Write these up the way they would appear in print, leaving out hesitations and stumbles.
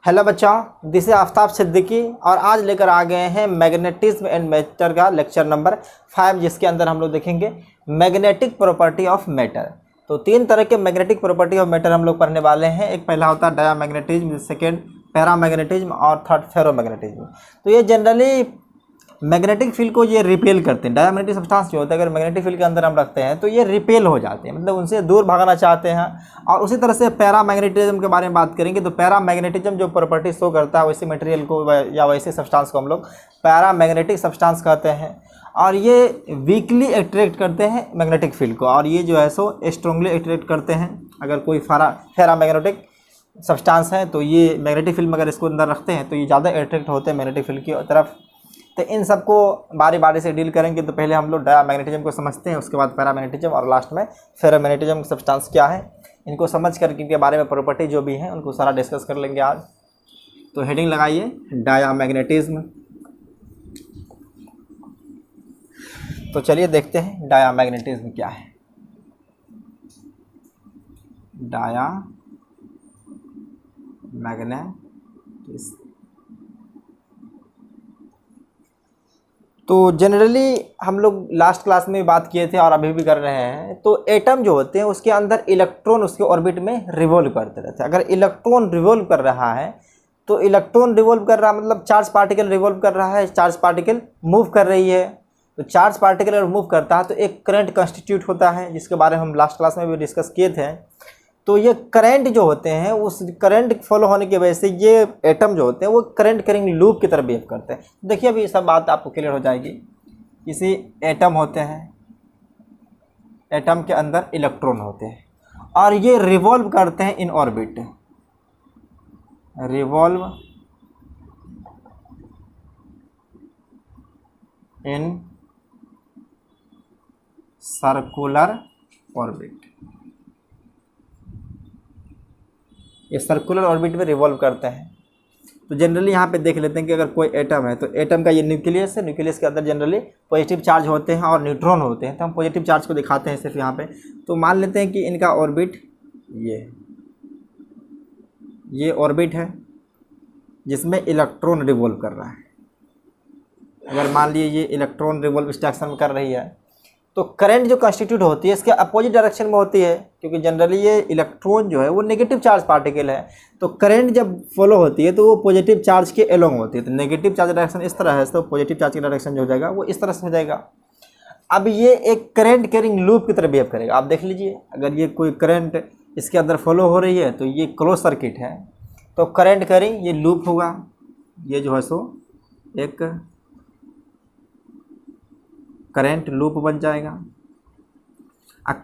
Hello बच्चों, this is Aftab Siddiqui और आज लेकर आ गए हैं मैग्नेटिज्म एंड मैटर का लेक्चर नंबर 5, जिसके अंदर हम लोग देखेंगे मैग्नेटिक प्रॉपर्टी ऑफ मैटर। तो 3 तरह के मैग्नेटिक प्रॉपर्टी ऑफ मैटर हम लोग पढ़ने वाले हैं। एक पहला होता है डायामैग्नेटिज्म, सेकेंड पैरामैग्नेटिज्म और थर्ड फेरोमैग्नेटिज्म। तो ये जनरली मैग्नेटिक फील्ड को ये रिपेल करते हैं। डायमैग्नेटिक सब्सटेंस जो होता है अगर मैग्नेटिक फील्ड के अंदर हम रखते हैं तो ये रिपेल हो जाते हैं, मतलब उनसे दूर भागना चाहते हैं। और उसी तरह से पैरामैग्नेटिज्म के बारे में बात करेंगे तो पैरामैग्नेटिज्म जो प्रॉपर्टी शो करता है वैसे मटेरियल को या वैसे सब्सटेंस को हम लोग पैरामैग्नेटिक सब्सटेंस कहते हैं। और ये वीकली अट्रैक्ट करते हैं मैग्नेटिक फील्ड को, और ये जो है सो स्ट्रांगली अट्रैक्ट करते हैं। अगर कोई पैरामैग्नेटिक सब्सटेंस है तो ये मैग्नेटिक फील्ड में अगर इसको अंदर रखते हैं तो ये ज़्यादा अट्रैक्ट होते हैं मैग्नेटिक फील्ड की तरफ। तो इन सबको बारी बारी से डील करेंगे। तो पहले हम लोग डायामैग्नेटिज्म को समझते हैं, उसके बाद पैरामैग्नेटिज्म और लास्ट में फेरोमैग्नेटिज्म सब्सटेंस क्या है, इनको समझ कर इनके बारे में प्रॉपर्टी जो भी हैं उनको सारा डिस्कस कर लेंगे आज। तो हेडिंग लगाइए डायामैग्नेटिज्म। तो चलिए देखते हैं डायामैग्नेटिज्म क्या है। डायामैग्नेटिज्म तो जनरली हम लोग लास्ट क्लास में बात किए थे और अभी भी कर रहे हैं। तो एटम जो होते हैं उसके अंदर इलेक्ट्रॉन उसके ऑर्बिट में रिवॉल्व करते रहते हैं। अगर इलेक्ट्रॉन रिवॉल्व कर रहा है तो इलेक्ट्रॉन रिवॉल्व कर रहा है मतलब चार्ज पार्टिकल रिवॉल्व कर रहा है, चार्ज पार्टिकल मूव कर रही है। तो चार्ज पार्टिकल अगर मूव करता है तो एक करंट कंस्टिट्यूट होता है, जिसके बारे में हम लास्ट क्लास में भी डिस्कस किए थे। तो ये करंट जो होते हैं उस करंट फॉलो होने की वजह से ये एटम जो होते हैं वो करंट कैरिंग लूप की तरह बिहेव करते हैं। देखिए अभी सब बात आपको क्लियर हो जाएगी। किसी एटम होते हैं, एटम के अंदर इलेक्ट्रॉन होते हैं और ये रिवॉल्व करते हैं in orbit, revolve in circular orbit. ये सर्कुलर ऑर्बिट में रिवॉल्व करते हैं। तो जनरली यहाँ पे देख लेते हैं कि अगर कोई एटम है तो एटम का ये न्यूक्लियस है, न्यूक्लियस के अंदर जनरली पॉजिटिव चार्ज होते हैं और न्यूट्रॉन होते हैं। तो हम पॉजिटिव चार्ज को दिखाते हैं सिर्फ यहाँ पे। तो मान लेते हैं कि इनका ऑर्बिट ये ऑर्बिट है जिसमें इलेक्ट्रॉन रिवॉल्व कर रहा है। अगर मान लिए ये इलेक्ट्रॉन रिवॉल्व इस डायरेक्शन में कर रही है तो करंट जो कंस्टिट्यूट होती है इसके अपोजिट डायरेक्शन में होती है, क्योंकि जनरली ये इलेक्ट्रॉन जो है वो नेगेटिव चार्ज पार्टिकल है। तो करंट जब फॉलो होती है तो वो पॉजिटिव चार्ज के एलोंग होती है। तो नेगेटिव चार्ज डायरेक्शन इस तरह है तो पॉजिटिव चार्ज की डायरेक्शन जो हो जाएगा वो इस तरह से हो जाएगा। अब ये एक करंट कैरिंग लूप की तरह बिहेव करेगा। आप देख लीजिए, अगर ये कोई करंट इसके अंदर फॉलो हो रही है तो ये क्लोज सर्किट है, तो करंट कैरिंग ये लूप होगा। ये जो है सो एक करंट लूप बन जाएगा।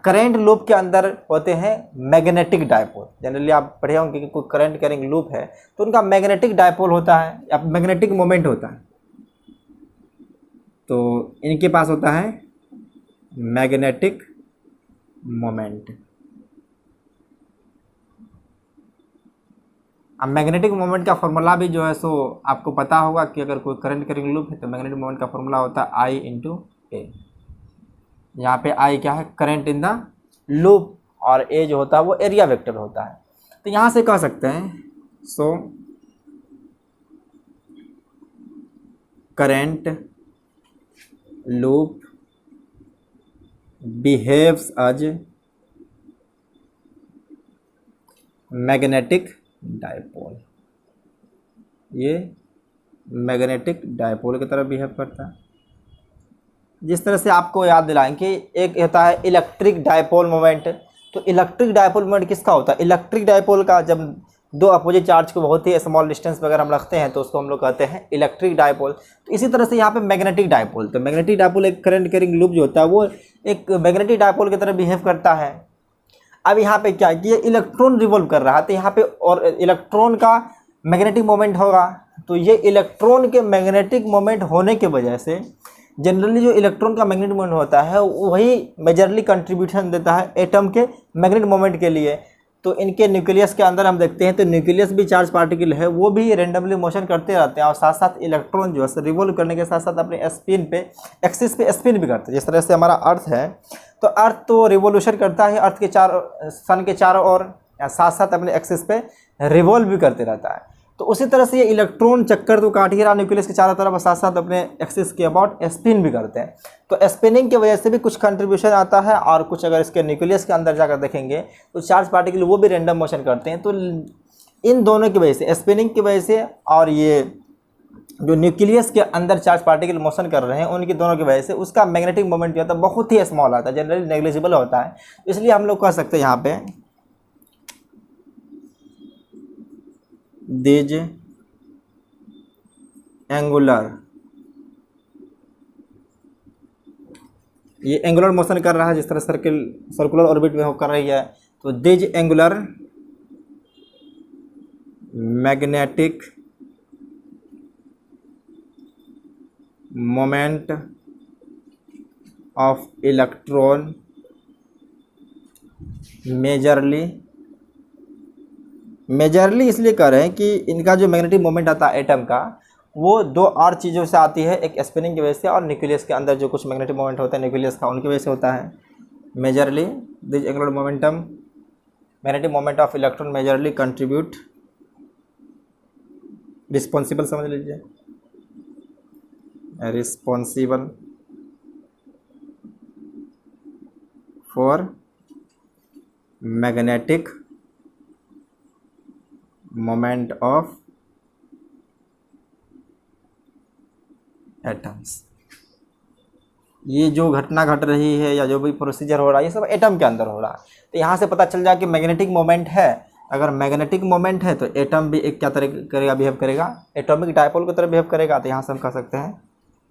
करंट लूप के अंदर होते हैं मैग्नेटिक डायपोल। जनरली आप पढ़े होंगे कि कोई करंट कैरिंग लूप है तो उनका मैग्नेटिक डायपोल होता है या मैग्नेटिक मोमेंट होता है। तो इनके पास होता है मैग्नेटिक मोमेंट। अब मैग्नेटिक मोमेंट का फॉर्मूला भी जो है सो आपको पता होगा कि अगर कोई करंट कैरिंग लूप है तो मैग्नेटिक मोमेंट का फॉर्मूला होता है I × A। यहाँ पे I क्या है, करंट इन द लूप, और A जो होता है वो एरिया वेक्टर होता है। तो यहाँ से कह सकते हैं so current loop behaves as magnetic dipole. ये मैग्नेटिक डायपोल की तरह बिहेव करता है। जिस तरह से आपको याद दिलाएं कि एक होता है इलेक्ट्रिक डायपोल मोमेंट। तो इलेक्ट्रिक डायपोल मोमेंट किसका होता है, इलेक्ट्रिक डायपोल का। जब दो अपोजिट चार्ज को बहुत ही स्मॉल डिस्टेंस पर अगर हम रखते हैं तो उसको हम लोग कहते हैं इलेक्ट्रिक डायपोल। तो इसी तरह से यहाँ पे मैग्नेटिक डायपोल, तो मैग्नेटिक डायपोल एक करंट कैरिंग लूप जो होता है वो एक मैग्नेटिक डायपोल की तरह बिहेव करता है। अब यहाँ पे क्या कि ये इलेक्ट्रॉन रिवॉल्व कर रहा है तो यहाँ पे और इलेक्ट्रॉन का मैग्नेटिक मोमेंट होगा। तो ये इलेक्ट्रॉन के मैग्नेटिक मोमेंट होने की वजह से जनरली जो इलेक्ट्रॉन का मैग्नेटिक मोमेंट होता है वही मेजरली कंट्रीब्यूशन देता है एटम के मैग्नेटिक मोमेंट के लिए। तो इनके न्यूक्लियस के अंदर हम देखते हैं तो न्यूक्लियस भी चार्ज पार्टिकल है, वो भी रेंडमली मोशन करते रहते हैं और साथ साथ इलेक्ट्रॉन जो है रिवॉल्व करने के साथ साथ अपने स्पिन पे एक्सिस पे स्पिन भी करते हैं। जिस तरह से हमारा अर्थ है तो अर्थ तो रिवोल्यूशन करता है, अर्थ के सन के चारों ओर, साथ साथ अपने एक्सिस पे रिवॉल्व भी करते रहता है। तो उसी तरह से ये इलेक्ट्रॉन चक्कर तो काट ही रहा न्यूक्लियस के चारों तरफ, साथ साथ अपने एक्सिस के अबाउट स्पिन भी करते हैं। तो स्पिनिंग की वजह से भी कुछ कंट्रीब्यूशन आता है, और कुछ अगर इसके न्यूक्लियस के अंदर जाकर देखेंगे तो चार्ज पार्टिकल वो भी रैंडम मोशन करते हैं। तो इन दोनों की वजह से, स्पिनिंग की वजह से और ये जो न्यूक्लियस के अंदर चार्ज पार्टिकल मोशन कर रहे हैं, उनकी दोनों की वजह से उसका मैग्नेटिक मोमेंट जो होता है बहुत ही स्मॉल आता है, जनरली नेग्लिजिबल होता है। इसलिए हम लोग कह सकते हैं यहाँ पे दिज एंगुलर, ये एंगुलर मोशन कर रहा है जिस तरह सर्कुलर ऑर्बिट में हो कर रही है, तो these angular magnetic moment of electron majorly इसलिए कह रहे हैं कि इनका जो मैग्नेटिक मोमेंट आता है एटम का, वो दो और चीज़ों से आती है, एक स्पिनिंग की वजह से और न्यूक्लियस के अंदर जो कुछ मैग्नेटिक मोमेंट होता है न्यूक्लियस का, उनकी वजह से होता है। Majorly this angular momentum magnetic moment of electron majorly contribute, responsible समझ लीजिए, responsible for magnetic moment of atoms. ये जो घटना घट रही है या जो भी प्रोसीजर हो रहा है, ये सब एटम के अंदर हो रहा है। तो यहाँ से पता चल जाए कि मैग्नेटिक मोमेंट है। अगर मैग्नेटिक मोमेंट है तो एटम भी एक क्या तरह करेगा, बिहेव करेगा, एटॉमिक डायपोल की तरह बिहेव करेगा। तो यहाँ से हम कह सकते हैं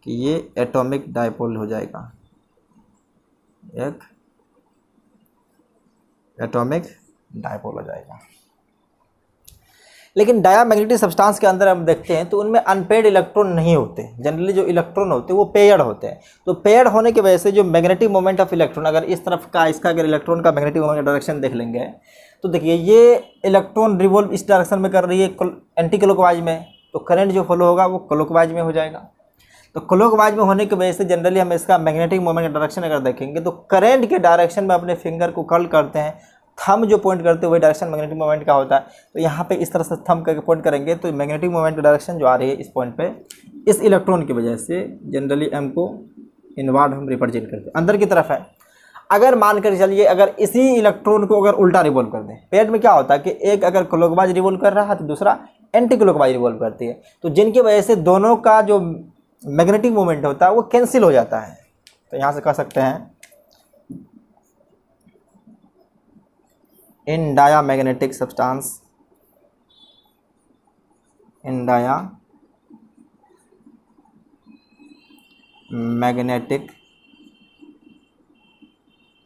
कि ये एटॉमिक डायपोल हो जाएगा, एक एटॉमिक डायपोल हो जाएगा। लेकिन डायामैग्नेटिक सब्सटेंस के अंदर हम देखते हैं तो उनमें अनपेयर्ड इलेक्ट्रॉन नहीं होते। जनरली जो इलेक्ट्रॉन होते हैं वो पेयर्ड होते हैं। तो पेयर्ड होने की वजह से जो मैग्नेटिक मोमेंट ऑफ इलेक्ट्रॉन, अगर इस तरफ का इसका अगर इलेक्ट्रॉन का मैग्नेटिक मोमेंट डायरेक्शन देख लेंगे तो देखिए ये इलेक्ट्रॉन रिवॉल्व इस डायरेक्शन में कर रही है एंटी क्लॉकवाइज में, तो करंट जो फॉलो होगा वो क्लॉकवाइज में हो जाएगा। तो क्लॉकवाइज में होने की वजह से जनरली हम इसका मैग्नेटिक मोमेंट डायरेक्शन अगर देखेंगे तो करंट के डायरेक्शन में अपने फिंगर को कर्ल करते हैं, थंब जो पॉइंट करते हैं वही डायरेक्शन मैग्नेटिक मोमेंट का होता है। तो यहाँ पे इस तरह से थंब करके पॉइंट करेंगे तो मैग्नेटिक मोमेंट की डायरेक्शन जो आ रही है इस पॉइंट पे, इस इलेक्ट्रॉन की वजह से जनरली एम को इनवर्ड हम रिप्रेजेंट करते हैं, अंदर की तरफ है। अगर मान कर चलिए अगर इसी इलेक्ट्रॉन को अगर उल्टा रिवॉल्व कर दें, पेयर में क्या होता है कि एक अगर क्लॉकवाइज रिवॉल्व कर रहा है तो दूसरा एंटी क्लॉकवाइज रिवॉल्व करती है, तो जिनकी वजह से दोनों का जो मैग्नेटिक मोमेंट होता है वो कैंसिल हो जाता है। तो यहाँ से कह सकते हैं in diamagnetic substance, in diamagnetic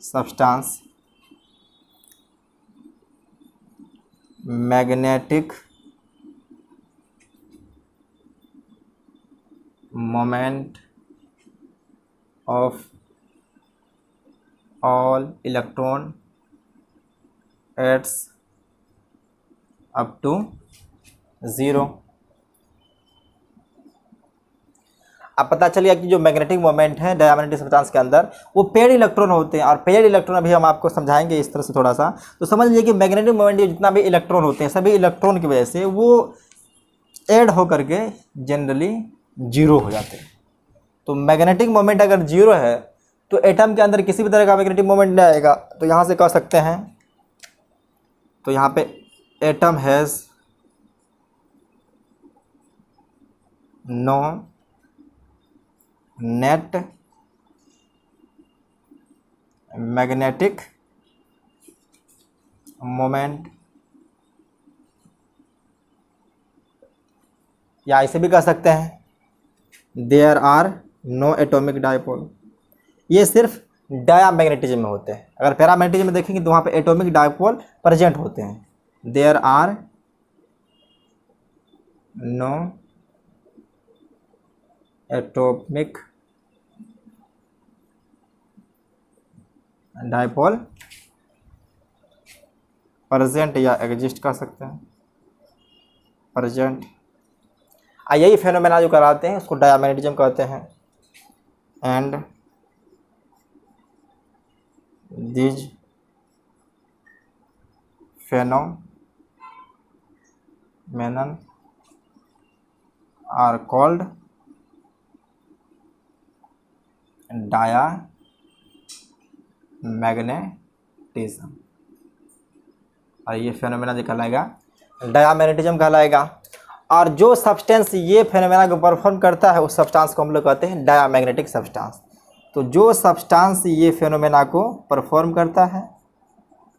substance magnetic moment of all electron adds up to 0। अब पता चल गया कि जो मैग्नेटिक मोमेंट है डायमैग्नेटिक सब्सटेंस के अंदर वो पेयर्ड इलेक्ट्रॉन होते हैं, और पेयर्ड इलेक्ट्रॉन अभी हम आपको समझाएंगे इस तरह से थोड़ा सा। तो समझ लीजिए कि मैग्नेटिक मोमेंट जितना भी इलेक्ट्रॉन होते हैं सभी इलेक्ट्रॉन की वजह से वो ऐड होकर के जनरली 0 हो जाते हैं। तो मैग्नेटिक मोमेंट अगर 0 है तो एटम के अंदर किसी भी तरह का मैग्नेटिक मोमेंट नहीं आएगा। तो यहाँ से कह सकते हैं, तो यहाँ पे atom has no net magnetic moment, या इसे भी कह सकते हैं there are no atomic dipole. ये सिर्फ डायामैग्नेटिज्म में होते हैं। अगर पैरामैग्नेटिज्म में देखेंगे तो वहाँ पे एटॉमिक डायपोल प्रेजेंट होते हैं। There are no atomic dipole present, या एग्जिस्ट कर सकते हैं, प्रेजेंट। यही फेनोमेना जो कराते हैं उसको डायामैग्नेटिज्म कहते हैं। And these phenomenon are called diamagnetism, और ये फेनोमेना जो कहलाएगा डायामैग्नेटिज्म कहलाएगा। और जो सब्सटेंस ये फेनोमेना को परफॉर्म करता है उस सब्सटेंस को हम लोग कहते हैं डायामैग्नेटिक सब्सटेंस। तो जो सब्सटेंस ये फेनोमेना को परफॉर्म करता है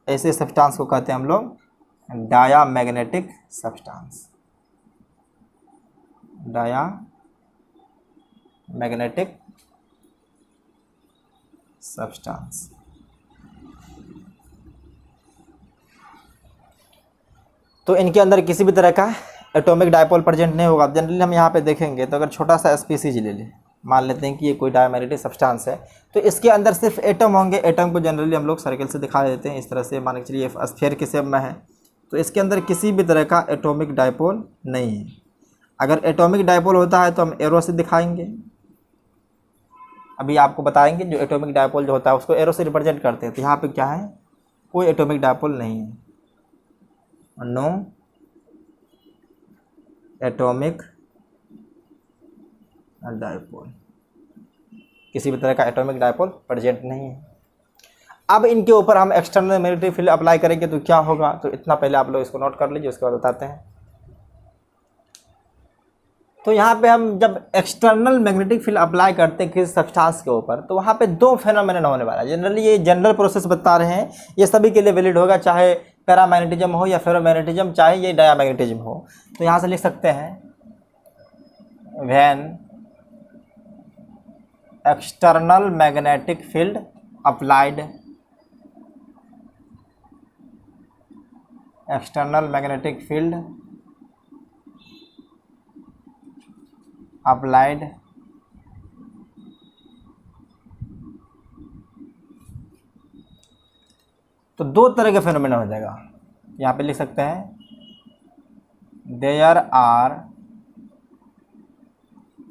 ऐसे सब्सटेंस को कहते हैं हम लोग डायामैग्नेटिक सब्सटेंस, डायामैग्नेटिक सब्सटेंस। तो इनके अंदर किसी भी तरह का एटॉमिक डायपोल प्रेजेंट नहीं होगा। जनरली हम यहाँ पे देखेंगे तो अगर छोटा सा स्पीसीज ले लें, मान लेते हैं कि ये कोई डायमैग्नेटिक सब्सटेंस है, तो इसके अंदर सिर्फ एटम होंगे। एटम को जनरली हम लोग सर्कल से दिखा देते हैं इस तरह से, मान के चलिए स्फीयर के शेप में है, तो इसके अंदर किसी भी तरह का एटॉमिक डायपोल नहीं है। अगर एटॉमिक डायपोल होता है तो हम एरो से दिखाएंगे, अभी आपको बताएंगे जो एटॉमिक डायपोल जो होता है उसको एरो से रिप्रेजेंट करते हैं। तो यहाँ पे क्या है, कोई एटॉमिक डायपोल नहीं है, नो एटॉमिक डायपोल, किसी भी तरह का एटॉमिक डायपोल प्रेजेंट नहीं है। अब इनके ऊपर हम एक्सटर्नल मैग्नेटिक फील्ड अप्लाई करेंगे तो क्या होगा, तो इतना पहले आप लोग इसको नोट कर लीजिए, उसके बाद बताते हैं। तो यहाँ पे हम जब एक्सटर्नल मैग्नेटिक फील्ड अप्लाई करते हैं किसी सब्सटेंस के ऊपर तो वहाँ पे दो फेनोमेना होने वाला है। जनरली ये जनरल प्रोसेस बता रहे हैं, ये सभी के लिए वैलिड होगा, चाहे पैरामैग्नेटिज्म हो या फेरोमैग्नेटिज्म, चाहे ये डायामैग्नेटिज्म हो। तो यहाँ से लिख सकते हैं when external magnetic field applied, external magnetic field applied तो दो तरह के फेनोमेना हो जाएगा। यहाँ पे लिख सकते हैं there are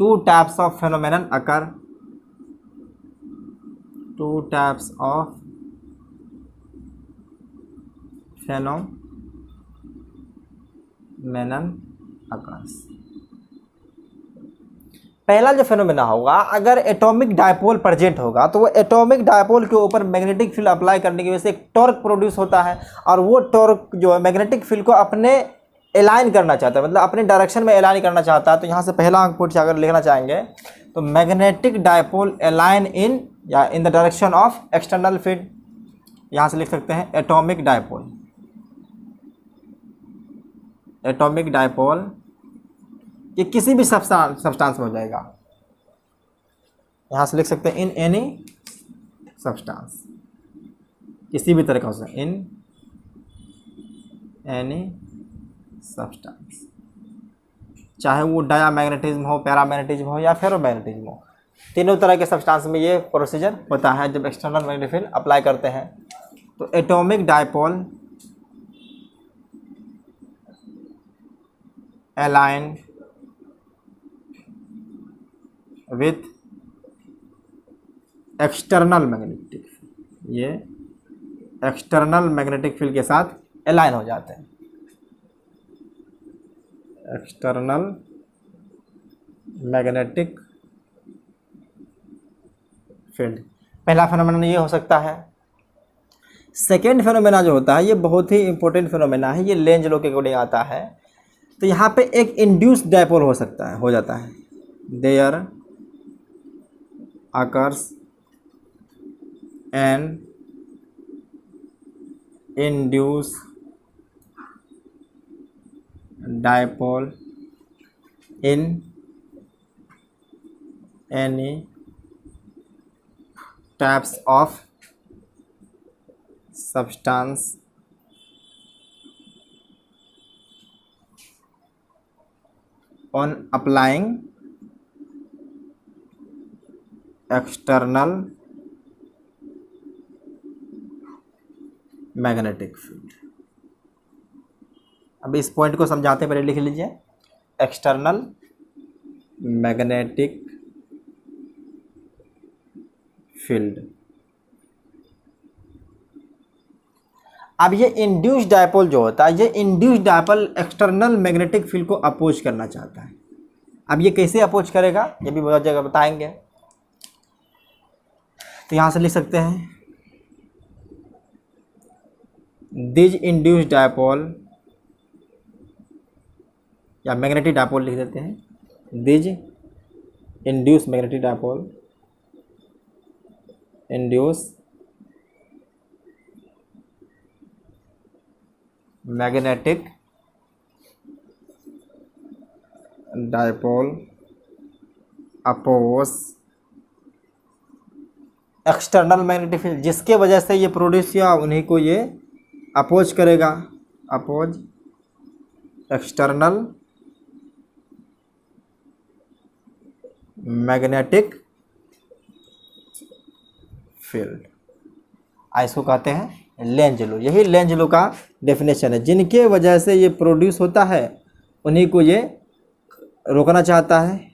two types of phenomenon occur, two types of phenomenon occurs. पहला जो फेनोमेना होगा, अगर एटॉमिक डायपोल प्रेजेंट होगा तो वो एटॉमिक डायपोल के ऊपर मैग्नेटिक फील्ड अप्लाई करने की वजह से एक टॉर्क प्रोड्यूस होता है, और वो टॉर्क जो है मैग्नेटिक फील्ड को अपने अलाइन करना चाहता है, मतलब अपने डायरेक्शन में अलाइन करना चाहता है। तो यहाँ से पहला अंक पुट अगर लिखना चाहेंगे तो मैग्नेटिक डायपोल अलाइन इन या in the direction of external field, यहाँ से लिख सकते हैं एटॉमिक डायपोल, एटॉमिक डायपोल ये किसी भी सब्सटेंस में हो जाएगा। यहाँ से लिख सकते हैं इन एनी सब्सटेंस, किसी भी तरह का हो सकता है, इन एनी सब्सटेंस, चाहे वो डायामैग्नेटिज्म हो, पैरामैग्नेटिज्म हो या फेरोमैग्नेटिज्म हो, तीनों तरह के सब्सटेंस में ये प्रोसीजर होता है जब एक्सटर्नल मैग्नेटिक फील्ड अप्लाई करते हैं। तो atomic dipole align with external magnetic field, ये एक्सटर्नल मैग्नेटिक फील्ड के साथ अलाइन हो जाते हैं, एक्सटर्नल मैग्नेटिक फील्ड। पहला फेनोमेना ये हो सकता है। सेकेंड फेनोमेना जो होता है ये बहुत ही इंपॉर्टेंट फेनोमेना है, ये लेंज लॉ के अकॉर्डिंग आता है। तो यहाँ पे एक इंड्यूस्ड डायपोल हो सकता है, हो जाता है, there occurs an induced dipole in any types of substance on applying external magnetic field. अब इस पॉइंट को समझाते पहले लिख लीजिए, एक्सटर्नल मैग्नेटिक फील्ड। अब ये इंड्यूस्ड डायपोल जो होता है, ये induced dipole external magnetic field को अपोज करना चाहता है। अब ये कैसे अपोज करेगा ये भी बहुत जगह बताएंगे। तो यहाँ से लिख सकते हैं दिज इंड्यूस्ड डायपोल या मैग्नेटिक डायपोल लिख देते हैं, these induce magnetic dipole induce magnetic dipole oppose external magnetic field, जिसके वजह से ये प्रोड्यूस हुआ उन्हीं को ये अपोज करेगा, अपोज एक्सटर्नल मैग्नेटिक फील्ड। इसको कहते हैं लेंज लॉ। यही लेंज लॉ का डेफिनेशन है, जिनके वजह से ये प्रोड्यूस होता है उन्हीं को ये रोकना चाहता है,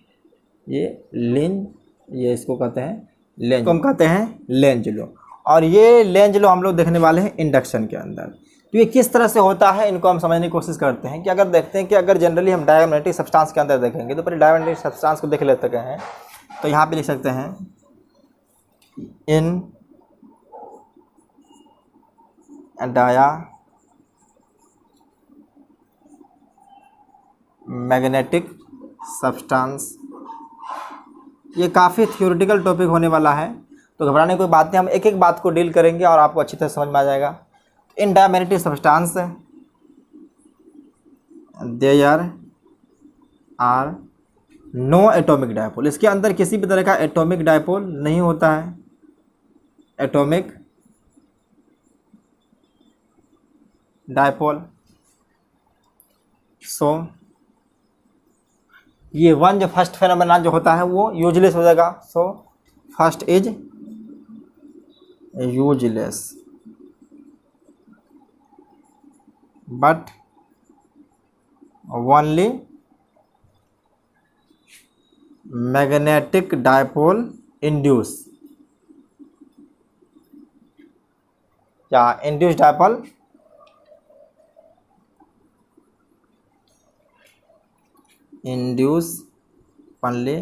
ये लेंज, ये इसको कहते हैं लेंज, हम कहते हैं लेंज लॉ। और ये लेंज लॉ हम लोग देखने वाले हैं इंडक्शन के अंदर। तो ये किस तरह से होता है इनको हम समझने की कोशिश करते हैं कि अगर देखते हैं कि अगर जनरली हम डायमैग्नेटिक सब्सटेंस के अंदर देखेंगे तो पहले डायमैग्नेटिक सब्सटेंस को देख लेते हैं। तो यहाँ पे लिख सकते हैं इन डाया मैग्नेटिक सब्सटेंस। ये काफ़ी थियोरेटिकल टॉपिक होने वाला है, तो घबराने की कोई बात नहीं, हम एक एक बात को डील करेंगे और आपको अच्छी तरह समझ में आ जाएगा। In diamagnetic substance there are no atomic dipole. इसके अंदर किसी भी तरह का एटॉमिक डायपोल नहीं होता है, एटॉमिक डायपोल। सो ये वन जो फर्स्ट फेनोमेना जो होता है वो यूजलेस हो जाएगा। So first is useless but only magnetic dipole induce या induce dipole induce only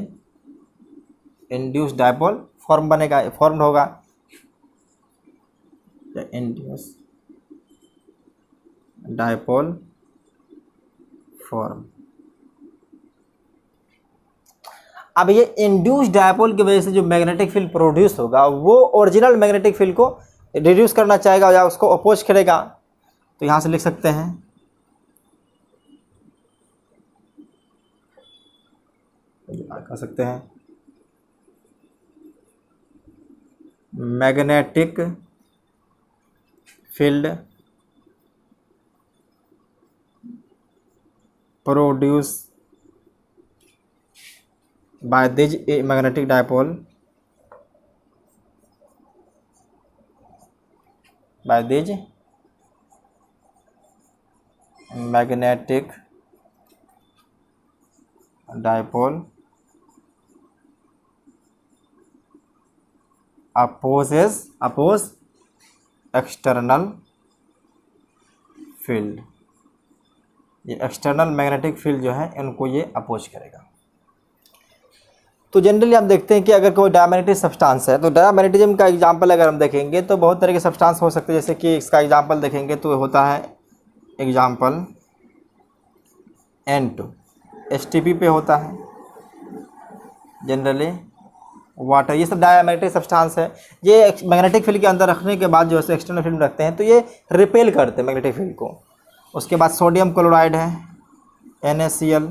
induce dipole form बनेगा, फॉर्म होगा इंड्यूस डायपोल फॉर्म। अब ये इंड्यूस डायपोल की वजह से जो मैग्नेटिक फील्ड प्रोड्यूस होगा वो ओरिजिनल मैग्नेटिक फील्ड को रिड्यूस करना चाहेगा या उसको अपोज करेगा। तो यहाँ से लिख सकते हैं कह सकते हैं magnetic field produce by this magnetic dipole by this magnetic dipole oppose external field। ये एक्सटर्नल मैग्नेटिक फील्ड जो है इनको ये अपोज करेगा। तो जनरली हम देखते हैं कि अगर कोई डायमैग्नेटिक सब्सटेंस है तो डायमैग्नेटिज्म का एग्जांपल अगर हम देखेंगे तो बहुत तरह के सब्सटेंस हो सकते हैं। जैसे कि इसका एग्जांपल देखेंगे तो होता है एग्जांपल N2 STP पे होता है जनरली वाटर। ये सब डायमैग्नेटिक सब्सटेंस है। ये मैग्नेटिक फील्ड के अंदर रखने के बाद जो है एक्सटर्नल फील्ड रखते हैं तो ये रिपेल करते हैं मैग्नेटिक फील्ड को। उसके बाद सोडियम क्लोराइड है NaCl,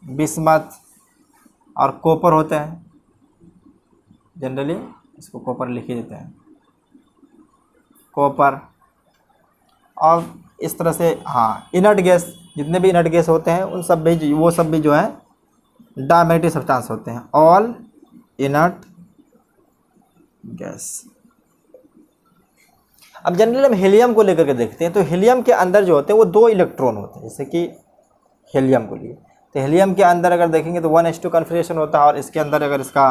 बिस्मथ और कॉपर होते हैं। जनरली इसको कॉपर लिख ही देते हैं, कॉपर। और इस तरह से हाँ इनर्ट गैस, जितने भी इनर्ट गैस होते हैं उन सब भी वो सब भी जो है डायमैग्नेटिक सब्सटेंस होते हैं, ऑल इनर्ट गैस। अब जनरली हम हीलियम को लेकर के देखते हैं तो हीलियम के अंदर जो होते हैं वो 2 इलेक्ट्रॉन होते हैं। जैसे कि हीलियम को लिए तो हीलियम के अंदर अगर देखेंगे तो 1s2 कन्फिगरेशन होता है और इसके अंदर अगर इसका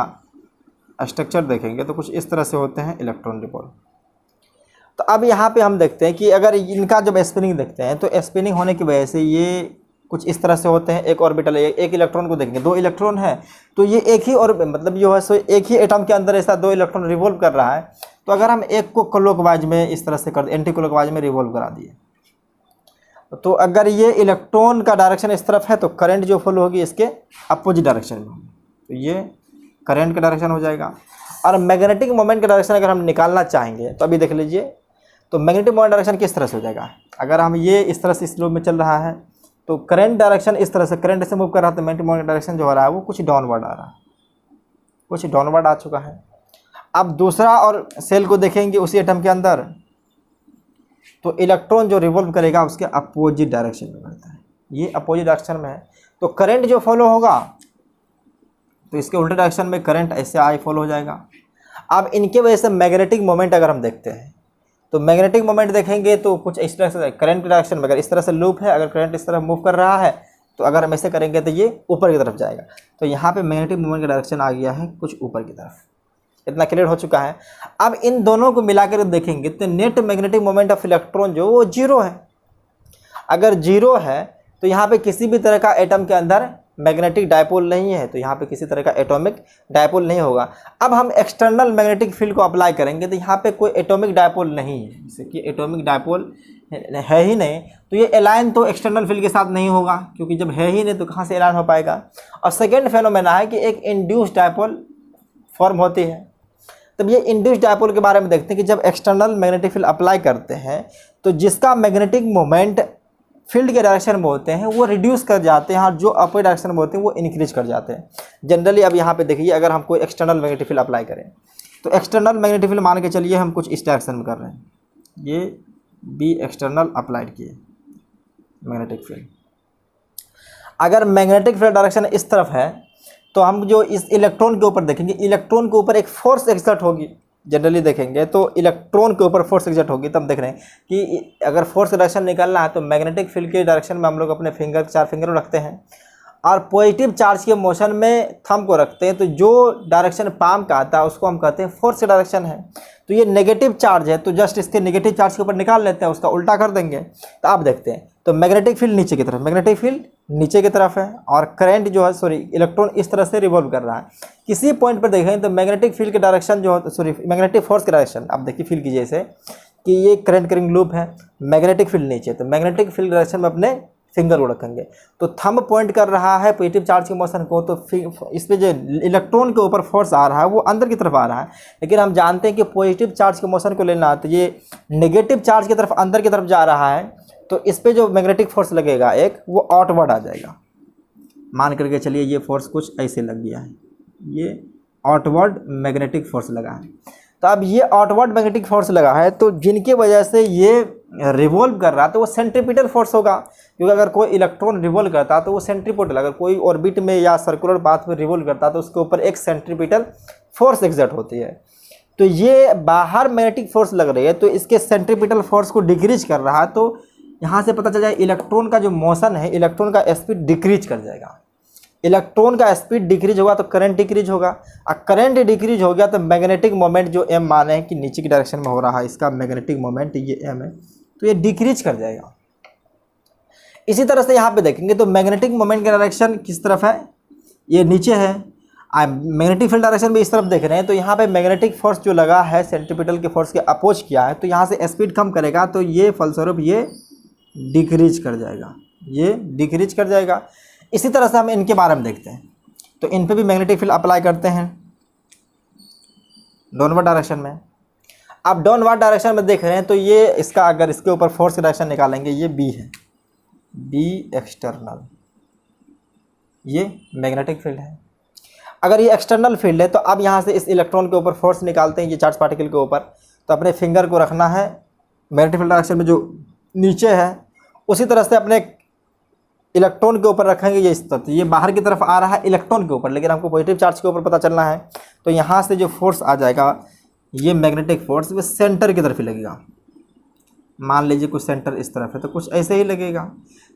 स्ट्रक्चर देखेंगे तो कुछ इस तरह से होते हैं इलेक्ट्रॉन डिपोल। तो अब यहाँ पे हम देखते हैं कि अगर इनका जब स्पिनिंग देखते हैं तो स्पिनिंग होने की वजह से ये कुछ इस तरह से होते हैं। एक ऑर्बिटल है, एक इलेक्ट्रॉन को देखेंगे, 2 इलेक्ट्रॉन है तो ये एक ही और मतलब जो है सो एक ही एटम के अंदर ऐसा 2 इलेक्ट्रॉन रिवॉल्व कर रहा है। तो अगर हम एक को क्लॉकवाइज में इस तरह से कर एंटी क्लॉकवाइज में रिवॉल्व करा दिए, तो अगर ये इलेक्ट्रॉन का डायरेक्शन इस तरफ है तो करंट जो फ्लो होगी इसके अपोजिट डायरेक्शन में होगी, तो ये करंट का डायरेक्शन हो जाएगा। और मैग्नेटिक मोमेंट का डायरेक्शन अगर हम निकालना चाहेंगे तो अभी देख लीजिए, तो मैग्नेटिक मोमेंट डायरेक्शन किस तरह से हो जाएगा। अगर हम ये इस तरह से इस लूप में चल रहा है तो करंट डायरेक्शन इस तरह से, करंट से मूव कर रहा है तो मैग्नेटिक मोमेंट डायरेक्शन जो हो रहा है वो कुछ डाउनवर्ड आ रहा है, कुछ डाउनवर्ड आ चुका है। अब दूसरा और सेल को देखेंगे उसी एटम के अंदर, तो इलेक्ट्रॉन जो रिवॉल्व करेगा उसके अपोजिट डायरेक्शन में बढ़ता है, ये अपोजिट डायरेक्शन में है। तो करंट जो फॉलो होगा तो इसके उल्टे डायरेक्शन में करंट ऐसे आई फॉलो हो जाएगा। अब इनके वजह से मैग्नेटिक मोमेंट अगर हम देखते हैं तो मैग्नेटिक मोमेंट देखेंगे तो कुछ इस तरह से करंट के डायरेक्शन में, अगर इस तरह से लूप है, अगर करंट इस तरह मूव कर रहा है तो अगर हम ऐसे करेंगे तो ये ऊपर की तरफ जाएगा। तो यहाँ पे मैग्नेटिक मोमेंट का डायरेक्शन आ गया है कुछ ऊपर की तरफ। इतना क्लियर हो चुका है। अब इन दोनों को मिलाकर देखेंगे तो net magnetic moment of electron जो वो 0 है। अगर 0 है तो यहाँ पे किसी भी तरह का एटम के अंदर मैग्नेटिक डायपोल नहीं है, तो यहाँ पे किसी तरह का एटॉमिक डायपोल नहीं होगा। अब हम एक्सटर्नल मैग्नेटिक फील्ड को अप्लाई करेंगे तो यहाँ पे कोई एटॉमिक डायपोल नहीं है, जैसे कि एटॉमिक डायपोल है ही नहीं, तो ये एलाइन तो एक्सटर्नल फील्ड के साथ नहीं होगा, क्योंकि जब है ही नहीं तो कहाँ से एलाइन हो पाएगा। और सेकेंड फेनोमेना है कि एक इंड्यूस्ड डायपोल फॉर्म होती है। तब ये इंड्यूस्ड डायपोल के बारे में देखते हैं कि जब एक्सटर्नल मैग्नेटिक फील्ड अप्लाई करते हैं तो जिसका मैग्नेटिक मोमेंट फील्ड के डायरेक्शन में होते हैं वो रिड्यूस कर जाते हैं और जो अपोजिट डायरेक्शन में होते हैं वो इंक्रीज कर जाते हैं जनरली। अब यहाँ पे देखिए, अगर हम कोई एक्सटर्नल मैग्नेटिक फील्ड अप्लाई करें तो एक्सटर्नल मैग्नेटिक फील्ड मान के चलिए हम कुछ इस डायरेक्शन में कर रहे हैं, ये बी एक्सटर्नल अप्लाइड किए मैग्नेटिक फील्ड। अगर मैग्नेटिक फील्ड डायरेक्शन इस तरफ है तो हम जो इस इलेक्ट्रॉन के ऊपर देखेंगे, इलेक्ट्रॉन के ऊपर एक फोर्स एक्सर्ट होगी। जनरली देखेंगे तो इलेक्ट्रॉन के ऊपर फोर्स एक्सर्ट होगी, तब देख रहे हैं कि अगर फोर्स डायरेक्शन निकालना है तो मैग्नेटिक फील्ड के डायरेक्शन में हम लोग अपने फिंगर 4 फिंगर रखते हैं और पॉजिटिव चार्ज के मोशन में थंब को रखते हैं। तो जो डायरेक्शन पाम का आता है उसको हम कहते हैं फोर्स डायरेक्शन है। तो ये नेगेटिव चार्ज है तो जस्ट इसके नेगेटिव चार्ज के ऊपर निकाल लेते हैं, उसका उल्टा कर देंगे। तो आप देखते हैं तो मैग्नेटिक फील्ड नीचे की तरफ, मैग्नेटिक फील्ड नीचे की तरफ है और करंट जो है इलेक्ट्रॉन इस तरह से रिवॉल्व कर रहा है। किसी पॉइंट पर देखें तो मैग्नेटिक फील्ड के डायरेक्शन जो है मैग्नेटिक फोर्स के डायरेक्शन, आप देखिए फील कीजिए इसे कि ये करंट करिंग लूप है, मैग्नेटिक फील्ड नीचे, तो मैग्नेटिक फील्ड डायरेक्शन में अपने फिंगर को रखेंगे तो थंब पॉइंट कर रहा है पॉजिटिव चार्ज के मोशन को, तो इस पे जो इलेक्ट्रॉन के ऊपर फोर्स आ रहा है वो अंदर की तरफ आ रहा है। लेकिन हम जानते हैं कि पॉजिटिव चार्ज के मोशन को लेना तो ये नेगेटिव चार्ज की तरफ अंदर की तरफ जा रहा है, तो इस पे जो मैग्नेटिक फोर्स लगेगा एक वो आउटवर्ड आ जाएगा। मान करके चलिए ये फोर्स कुछ ऐसे लग गया है, ये आउटवर्ड मैग्नेटिक फोर्स लगा है। तो अब ये आउटवर्ड मैग्नेटिक फोर्स लगा है तो जिनकी वजह से ये रिवॉल्व कर रहा है तो वो सेंट्रीपिटल फोर्स होगा, क्योंकि अगर कोई इलेक्ट्रॉन रिवॉल्व करता है तो वो सेंट्रीपिटल, अगर कोई ऑर्बिट में या सर्कुलर पाथ में रिवॉल्व करता है तो उसके ऊपर एक सेंट्रीपिटल फोर्स एक्सर्ट होती है। तो ये बाहर मैग्नेटिक फोर्स लग रही है तो इसके सेंट्रीपिटल फोर्स को डिक्रीज कर रहा है। तो यहाँ से पता चल जाए इलेक्ट्रॉन का जो मोशन है, इलेक्ट्रॉन का स्पीड डिक्रीज कर जाएगा। इलेक्ट्रॉन का स्पीड डिक्रीज होगा तो करंट डिक्रीज होगा, और करंट डिक्रीज हो गया तो मैग्नेटिक मोमेंट जो एम माने हैं कि नीचे की डायरेक्शन में हो रहा है, इसका मैग्नेटिक मोमेंट ये एम है तो ये डिक्रीज कर जाएगा। इसी तरह से यहाँ पे देखेंगे तो मैग्नेटिक मोमेंट का डायरेक्शन किस तरफ है, ये नीचे है। मैग्नेटिक फील्ड डायरेक्शन भी इस तरफ देख रहे हैं तो यहाँ पे मैग्नेटिक फोर्स जो लगा है सेंट्रीपिटल के फोर्स के अपोज किया है तो यहाँ से स्पीड कम करेगा तो ये फलस्वरूप ये डिक्रीज कर जाएगा, ये डिक्रीज कर जाएगा। इसी तरह से हम इनके बारे में देखते हैं तो इन पे भी मैग्नेटिक फील्ड अप्लाई करते हैं डाउनवर्ड डायरेक्शन में। अब डाउनवर्ड डायरेक्शन में देख रहे हैं तो ये इसका अगर इसके ऊपर फोर्स की डायरेक्शन निकालेंगे, ये बी है, बी एक्सटर्नल, ये मैग्नेटिक फील्ड है। अगर ये एक्सटर्नल फील्ड है तो अब यहाँ से इस इलेक्ट्रॉन के ऊपर फोर्स निकालते हैं ये चार्ज पार्टिकल के ऊपर, तो अपने फिंगर को रखना है मैग्नेटिक फील्ड डायरेक्शन में जो नीचे है, उसी तरह से अपने इलेक्ट्रॉन के ऊपर रखेंगे ये इस तरह। तो ये बाहर की तरफ आ रहा है इलेक्ट्रॉन के ऊपर, लेकिन हमको पॉजिटिव चार्ज के ऊपर पता चलना है तो यहाँ से जो फोर्स आ जाएगा ये मैग्नेटिक फोर्स वो सेंटर की तरफ ही लगेगा। मान लीजिए कुछ सेंटर इस तरफ है तो कुछ ऐसे ही लगेगा।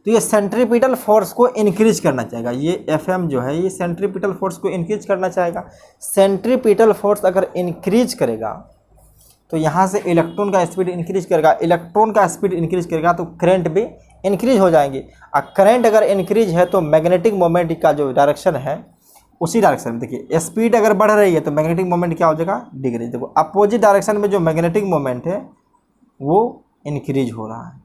तो ये सेंट्रीपिटल फोर्स को इंक्रीज करना चाहेगा, ये एफएम जो है ये सेंट्रीपिटल फोर्स को इंक्रीज करना चाहेगा। सेंट्रीपिटल फोर्स अगर इंक्रीज करेगा तो यहाँ से इलेक्ट्रॉन का स्पीड इंक्रीज करेगा, इलेक्ट्रॉन का स्पीड इंक्रीज करेगा तो करंट भी इंक्रीज हो जाएंगी। और करंट अगर इंक्रीज है तो मैग्नेटिक मोमेंट का जो डायरेक्शन है उसी डायरेक्शन में, देखिए स्पीड अगर बढ़ रही है तो मैग्नेटिक मोमेंट क्या हो जाएगा, डिक्रीज। देखो अपोजिट डायरेक्शन में जो मैग्नेटिक मोमेंट है वो इंक्रीज हो रहा है,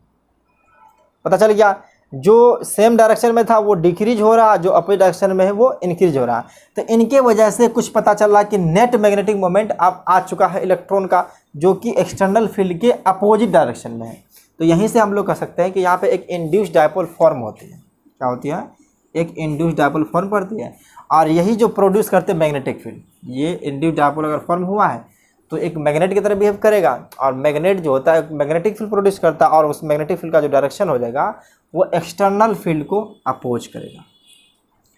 पता चल गया। जो सेम डायरेक्शन में था वो डिक्रीज हो रहा है, जो अपोजिट डायरेक्शन में है वो इंक्रीज हो रहा है। तो इनके वजह से कुछ पता चल रहा है कि नेट मैग्नेटिक मोमेंट अब आ चुका है इलेक्ट्रॉन का, जो कि एक्सटर्नल फील्ड के अपोजिट डायरेक्शन में है। तो यहीं से हम लोग कह सकते हैं कि यहाँ पे एक इंड्यूस्ड डायपोल फॉर्म होती है। क्या होती है, एक इंड्यूस्ड डायपोल फॉर्म करती है, और यही जो प्रोड्यूस करते हैं मैग्नेटिक फील्ड। ये इंड्यूस्ड डायपोल अगर फॉर्म हुआ है तो एक मैग्नेट की तरह बिहेव करेगा, और मैग्नेट जो होता है मैग्नेटिक फील्ड प्रोड्यूस करता है, और उस मैग्नेटिक फील्ड का जो डायरेक्शन हो जाएगा वो एक्सटर्नल फील्ड को अपोज करेगा।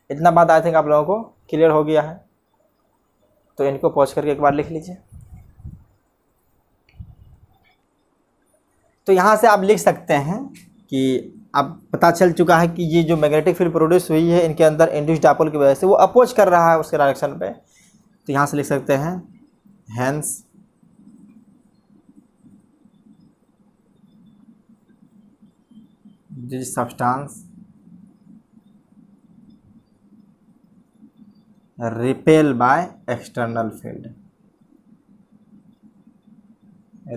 इतना बात आई थिंक आप लोगों को क्लियर हो गया है। तो इनको पॉज करके एक बार लिख लीजिए। तो यहाँ से आप लिख सकते हैं कि अब पता चल चुका है कि ये जो मैग्नेटिक फील्ड प्रोड्यूस हुई है इनके अंदर इंड्यूस्ड डायपोल की वजह से वो अपोज कर रहा है उसके डायरेक्शन पे। तो यहाँ से लिख सकते हैं hence this substance repelled by external field,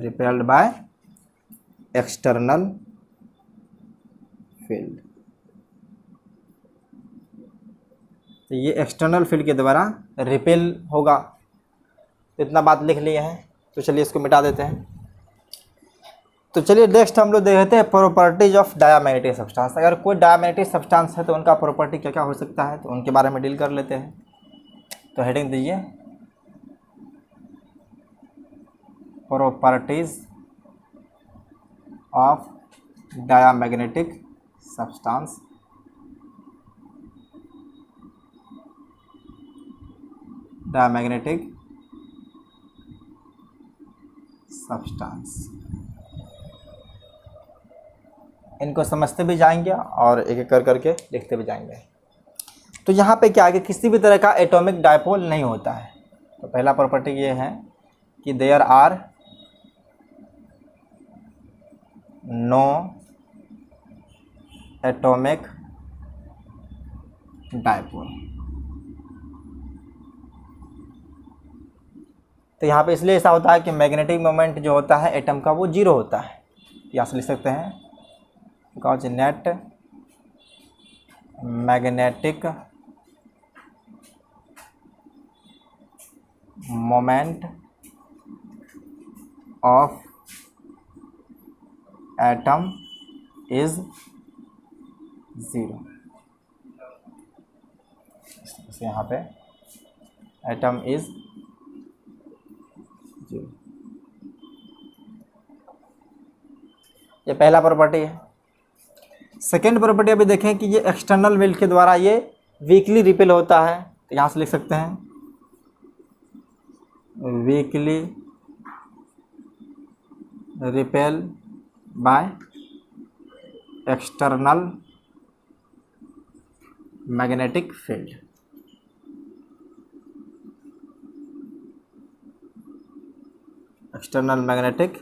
repelled by external field। तो ये एक्सटर्नल फील्ड के द्वारा रिपेल होगा। इतना बात लिख लिए हैं, तो चलिए इसको मिटा देते हैं। तो चलिए नेक्स्ट हम लोग देखते हैं प्रॉपर्टीज ऑफ डायमैग्नेटिक सब्सटेंस। अगर कोई डायमैग्नेटिक सब्सटेंस है तो उनका प्रॉपर्टी क्या क्या हो सकता है, तो उनके बारे में डील कर लेते हैं। तो हेडिंग दीजिए properties of diamagnetic substance. Diamagnetic substance, इनको समझते भी जाएंगे और एक एक कर करके लिखते भी जाएंगे। तो यहाँ पे क्या है कि किसी भी तरह का एटॉमिक डायपोल नहीं होता है। तो पहला प्रॉपर्टी ये है कि there are no atomic dipole. तो यहाँ पे इसलिए ऐसा होता है कि मैग्नेटिक मोमेंट जो होता है एटम का वो जीरो होता है। यहाँ से लिख सकते हैं because net magnetic moment of atom is zero. यहाँ पे एटम इज ज़ीरो, ये पहला प्रॉपर्टी है। सेकेंड प्रॉपर्टी अभी देखें कि ये एक्सटर्नल फील्ड के द्वारा ये वीकली रिपेल होता है। तो यहाँ से लिख सकते हैं weekly repel by external magnetic field. External magnetic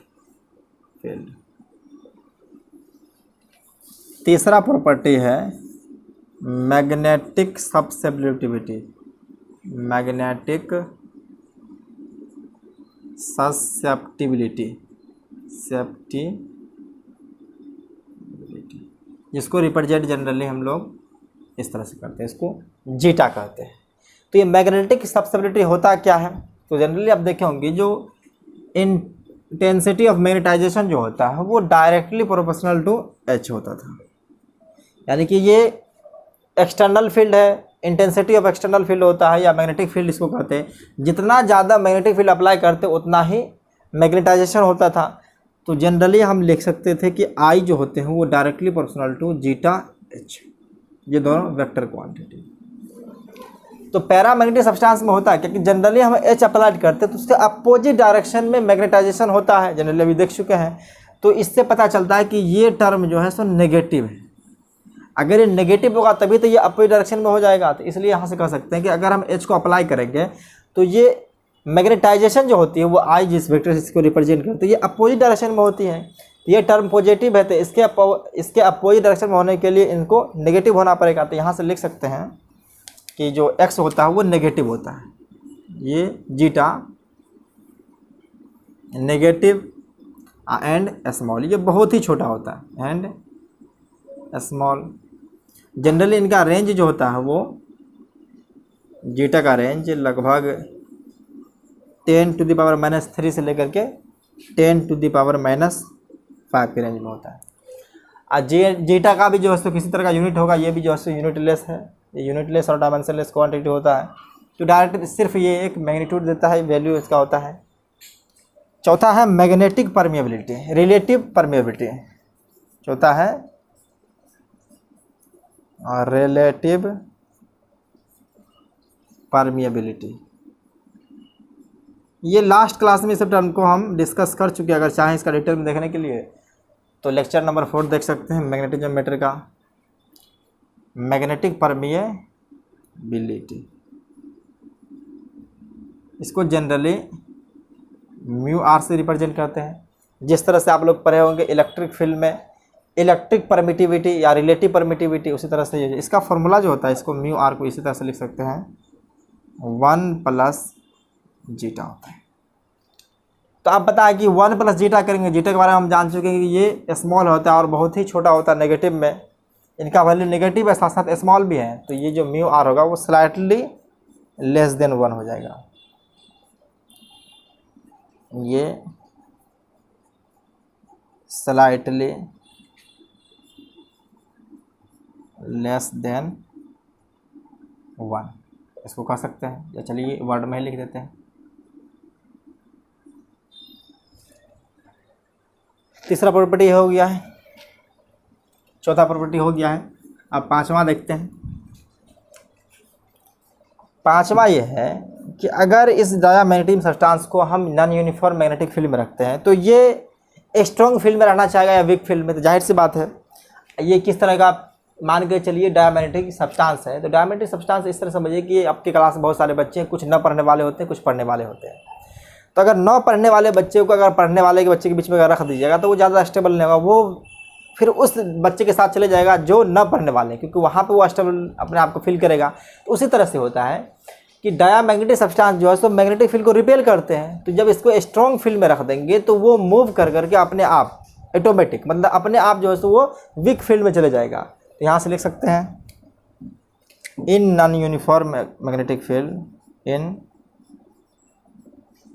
field. तीसरा प्रॉपर्टी है मैग्नेटिक ससेप्टिबिलिटी। मैग्नेटिक ससेप्टिबिलिटी, जिसको रिप्रेजेंट जनरली हम लोग इस तरह से करते हैं, इसको जीटा कहते हैं। तो ये मैग्नेटिक ससेप्टिबिलिटी होता क्या है, तो जनरली आप देखे होंगे जो इंटेंसिटी ऑफ मैग्नेटाइजेशन जो होता है वो डायरेक्टली प्रोपोर्शनल टू एच होता था। यानी कि ये एक्सटर्नल फील्ड है, इंटेंसिटी ऑफ एक्सटर्नल फील्ड होता है या मैग्नेटिक फील्ड इसको कहते हैं। जितना ज़्यादा मैग्नेटिक फील्ड अप्लाई करते उतना ही मैग्नेटाइजेशन होता था। तो जनरली हम लिख सकते थे कि आई जो होते हैं वो directly proportional to zeta H, ये दोनों वेक्टर क्वांटिटी। तो पैरामैग्नेटिक सब्सटेंस में होता है क्योंकि जनरली हम एच अप्लाई करते हैं तो उसके अपोजिट डायरेक्शन में मैग्नेटाइजेशन होता है, जनरली अभी देख चुके हैं। तो इससे पता चलता है कि ये टर्म जो है सो नेगेटिव है। अगर ये नेगेटिव होगा तभी तो ये अपोजिट डायरेक्शन में हो जाएगा। तो इसलिए यहाँ से कह सकते हैं कि अगर हम एच को अप्लाई करेंगे तो ये मैग्नेटाइजेशन जो होती है वो आई जिस वेक्टर से इसको रिप्रेजेंट करती है ये अपोजिट डायरेक्शन में होती है। तो ये टर्म पॉजिटिव है, तो इसके अपोजिट डायरेक्शन में होने के लिए इनको नेगेटिव होना पड़ेगा। तो यहाँ से लिख सकते हैं कि जो x होता है वो नेगेटिव होता है, ये जीटा नेगेटिव एंड स्मॉल, ये बहुत ही छोटा होता है एंड स्मॉल। जनरली इनका रेंज जो होता है वो जीटा का रेंज लगभग 10⁻³ से लेकर के 10⁻⁵ के रेंज में होता है। और जीटा का भी जो है किसी तरह का यूनिट होगा, ये भी जो है यूनिटलेस है, ये यूनिटलेस और डायमेंशनलेस क्वांटिटी होता है। तो डायरेक्ट सिर्फ ये एक मैग्नीट्यूड देता है, वैल्यू इसका होता है। चौथा है मैग्नेटिक परमिएबिलिटी, रिलेटिव परमिएबिलिटी। चौथा है रिलेटिव परमिएबिलिटी। ये लास्ट क्लास में इस टर्म को हम डिस्कस कर चुके हैं। अगर चाहें इसका डिटेल में देखने के लिए तो लेक्चर नंबर 4 देख सकते हैं, मैग्नेटिज्म मैटर का मैग्नेटिक परमिएबिलिटी। इसको जनरली μr से रिप्रेजेंट करते हैं। जिस तरह से आप लोग पढ़े होंगे इलेक्ट्रिक फील्ड में इलेक्ट्रिक परमिटिविटी या रिलेटिव परमिटिविटी, उसी तरह से ये इसका फॉर्मूला जो होता है, इसको μr को इसी तरह से लिख सकते हैं 1 + जीटा होता है। तो आप पता है कि 1 + जीटा करेंगे, जीटा के बारे में हम जान चुके हैं कि ये स्मॉल होता है और बहुत ही छोटा होता है नेगेटिव में, इनका वैल्यू नेगेटिव है, साथ साथ स्मॉल भी है। तो ये जो μr होगा वो स्लाइटली <<1 हो जाएगा। ये स्लाइटली <<1 इसको कह सकते हैं, या चलिए वर्ड में ही लिख देते हैं। तीसरा प्रॉपर्टी हो गया है, चौथा प्रॉपर्टी हो गया है। अब पांचवा देखते हैं। पांचवा ये है कि अगर इस डायामैग्नेटिक सब्सटेंस को हम नॉन यूनिफॉर्म मैग्नेटिक फील्ड में रखते हैं तो ये स्ट्रॉन्ग फील्ड में रहना चाहेगा या वीक फील्ड में। तो जाहिर सी बात है ये किस तरह का मान के चलिए डायामैग्नेटिक सब्सटेंस है। तो डायामैग्नेटिक सब्सटेंस इस तरह समझिए कि आपकी क्लास में बहुत सारे बच्चे हैं, कुछ न पढ़ने वाले होते हैं, कुछ पढ़ने वाले होते हैं। तो अगर न पढ़ने वाले बच्चे को अगर पढ़ने वाले के बच्चे के बीच में अगर रख दीजिएगा तो वो ज़्यादा स्टेबल नहीं होगा, वो फिर उस बच्चे के साथ चले जाएगा जो न पढ़ने वाले, क्योंकि वहाँ पे वो स्टेबल अपने आप को फील करेगा। तो उसी तरह से होता है कि डायामैग्नेटिक सब्सटेंस जो है सो मैग्नेटिक फील्ड को रिपेल करते हैं। तो जब इसको स्ट्रॉन्ग फील्ड में रख देंगे तो वो मूव कर करके अपने आप ऑटोमेटिक, मतलब अपने आप जो है सो वो वीक फील्ड में चले जाएगा। तो यहाँ से लिख सकते हैं in non uniform magnetic field, in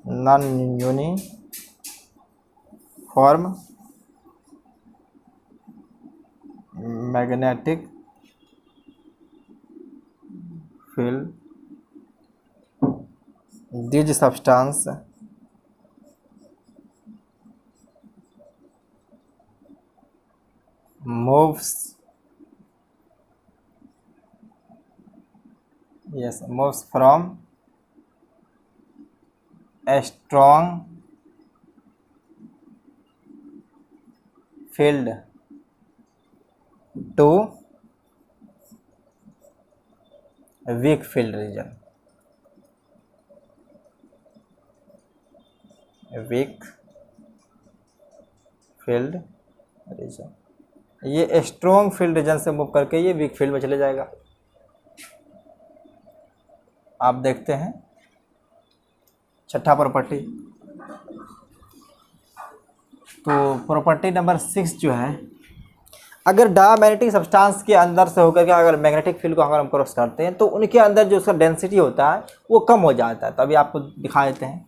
non uniform magnetic field this substance moves from a strong field to a weak field region, a weak field region। ये स्ट्रॉन्ग फील्ड रीजन से मूव करके ये वीक फील्ड में चले जाएगा। आप देखते हैं छठा प्रॉपर्टी। तो प्रॉपर्टी नंबर 6 जो है, अगर डायामैग्नेटिक सब्सटेंस के अंदर से होकर के अगर मैग्नेटिक फील्ड को अगर हम क्रॉस करते हैं तो उनके अंदर जो उसका डेंसिटी होता है वो कम हो जाता है। तो अभी आपको दिखा देते हैं।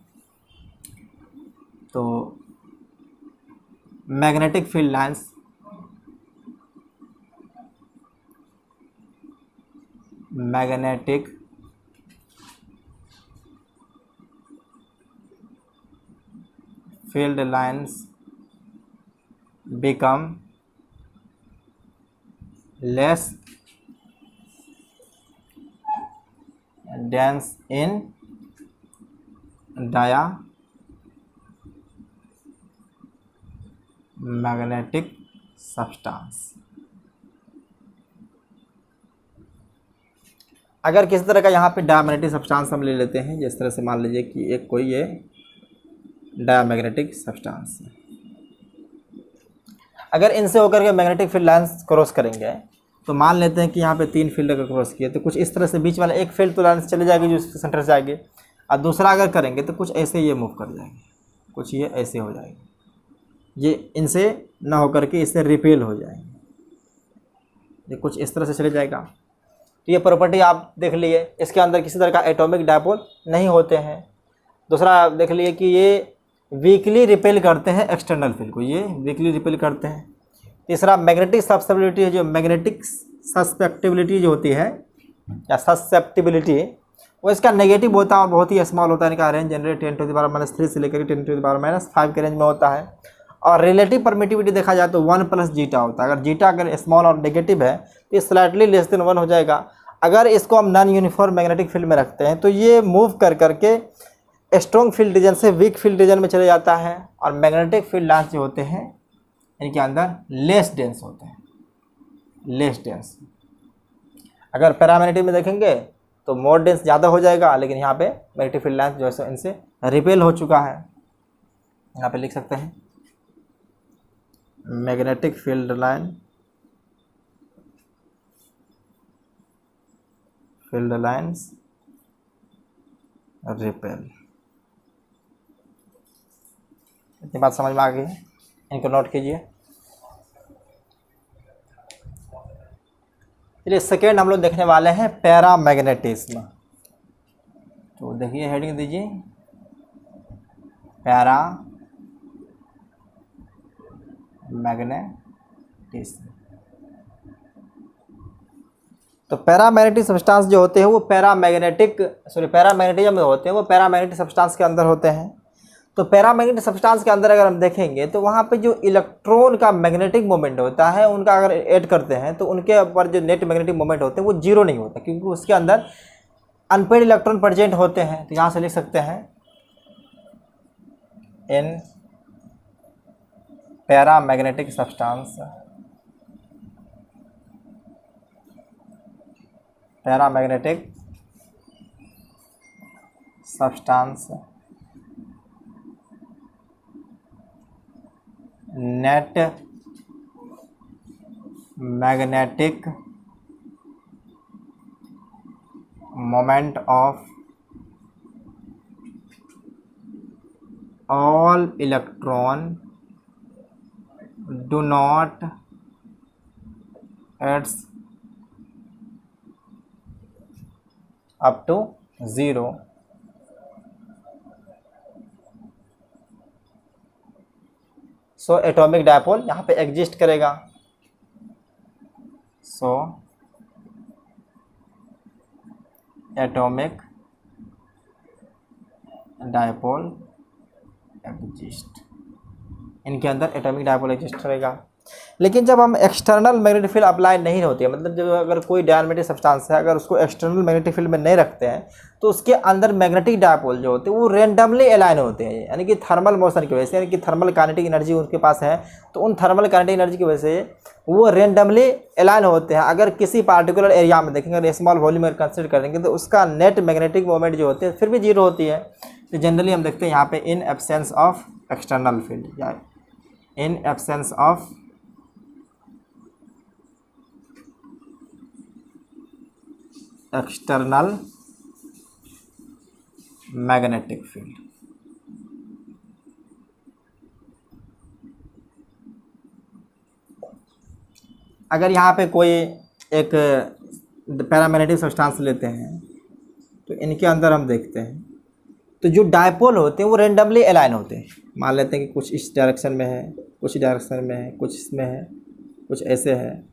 तो magnetic field lines magnetic field lines become less dense in diamagnetic substance। अगर किसी तरह का यहाँ पे डायामैग्नेटिक सब्सटेंस हम ले लेते हैं, जिस तरह से मान लीजिए कि एक कोई ये डायामैग्नेटिक सब्सटेंस है, अगर इनसे होकर के मैग्नेटिक फील्ड लाइन्स क्रॉस करेंगे तो मान लेते हैं कि यहाँ पे 3 फील्ड अगर क्रॉस किए तो कुछ इस तरह से बीच वाला एक फील्ड तो लाइन चले जाएगी जो सेंटर से आगे, और दूसरा अगर करेंगे तो कुछ ऐसे ये मूव कर जाएंगे, कुछ ये ऐसे हो जाएंगे, ये इनसे ना होकर के इससे रिपेल हो जाएंगे, ये कुछ इस तरह से चले जाएगा। तो ये प्रॉपर्टी आप देख लिए, इसके अंदर किसी तरह का एटॉमिक डायपोल नहीं होते हैं। दूसरा आप देख लिए कि ये वीकली रिपेल करते हैं एक्सटर्नल फील्ड को, ये वीकली रिपेल करते हैं। तीसरा मैग्नेटिक सब्सटेबिलिटी है, जो मैग्नेटिक सस्पेक्टिबिलिटी जो होती है या ससेप्टिबिलिटी, वो इसका नेगेटिव होता है और बहुत ही स्मॉल होता है। इनका रेंज जनरली 10⁻³ से लेकर 10⁻⁵ के रेंज में होता है। और रिलेटिव परमिटिविटी देखा जाए तो 1 + जीटा होता है। अगर जीटा अगर स्मॉल और नेगेटिव है तो ये स्लाइटली लेस देन 1 हो जाएगा। अगर इसको हम नॉन यूनिफॉर्म मैग्नेटिक फील्ड में रखते हैं तो ये मूव कर करके स्ट्रॉन्ग फील्ड रीजन से वीक फील्ड रीजन में चले जाता है। और मैग्नेटिक फील्ड लाइन्स जो होते हैं इनके अंदर लेस डेंस होते हैं, लेस डेंस। अगर पैरामैग्नेटिक में देखेंगे तो मोर डेंस ज़्यादा हो जाएगा, लेकिन यहाँ पे मैग्नेटिक फील्ड लाइन्स जो है इनसे रिपेल हो चुका है। यहाँ पे लिख सकते हैं magnetic field line, field lines repel. इतनी बात समझ में आ गई है, इनको नोट कीजिए। चलिए सेकेंड हम लोग देखने वाले हैं पैरामैग्नेटिज्म। तो देखिए हेडिंग दीजिए पैरामैग्नेटिज्म। तो पैरामैग्नेटिक सब्सटेंस जो होते हैं वो पैरामैग्नेटिज्म में होते हैं, वो पैरामैग्नेटिक सब्सटेंस के अंदर होते हैं। तो पैरामैग्नेटिक सब्सटेंस के अंदर अगर हम देखेंगे तो वहाँ पे जो इलेक्ट्रॉन का मैग्नेटिक मोमेंट होता है उनका अगर ऐड करते हैं तो उनके ऊपर जो नेट मैग्नेटिक मोमेंट होते हैं वो जीरो नहीं होता, क्योंकि उसके अंदर अनपेड इलेक्ट्रॉन प्रेजेंट होते हैं। तो यहाँ से लिख सकते हैं in paramagnetic substance, paramagnetic substance net magnetic moment of all electron do not adds up to 0 so atomic dipole यहाँ पे एग्जिस्ट करेगा। सो एटॉमिक डायपोल एग्जिस्ट, इनके अंदर एटॉमिक डायपोल एग्जिस्ट करेगा। लेकिन जब हम एक्सटर्नल मैग्नेटिक फील्ड अप्लाई नहीं होती है, मतलब जब अगर कोई डायनैमिक सब्सटेंस है अगर उसको एक्सटर्नल मैग्नेटिक फील्ड में नहीं रखते हैं तो उसके अंदर मैग्नेटिक डायपोल जो होते हैं वो रेंडमली अलाइन होते हैं, यानी कि थर्मल मोशन की वजह से, यानी कि थर्मल काइनेटिक एनर्जी उनके पास है तो उन थर्मल काइनेटिक एनर्जी की वजह से वो रेंडमली अलाइन होते हैं। अगर किसी पार्टिकुलर एरिया में देखेंगे, अगर स्मॉल वॉल्यूम में कंसिडर करेंगे तो उसका नेट मैग्नेटिक मोमेंट जो होते हैं फिर भी जीरो होती है। तो जनरली हम देखते हैं यहाँ पे in absence of external field या in absence of external magnetic field, अगर यहाँ पे कोई एक पैरामैग्नेटिक सब्सटेंस लेते हैं तो इनके अंदर हम देखते हैं तो जो डायपोल होते हैं वो रेंडमली अलाइन होते हैं। मान लेते हैं कि कुछ इस डायरेक्शन में है, कुछ डायरेक्शन में है, कुछ इसमें है, कुछ ऐसे है,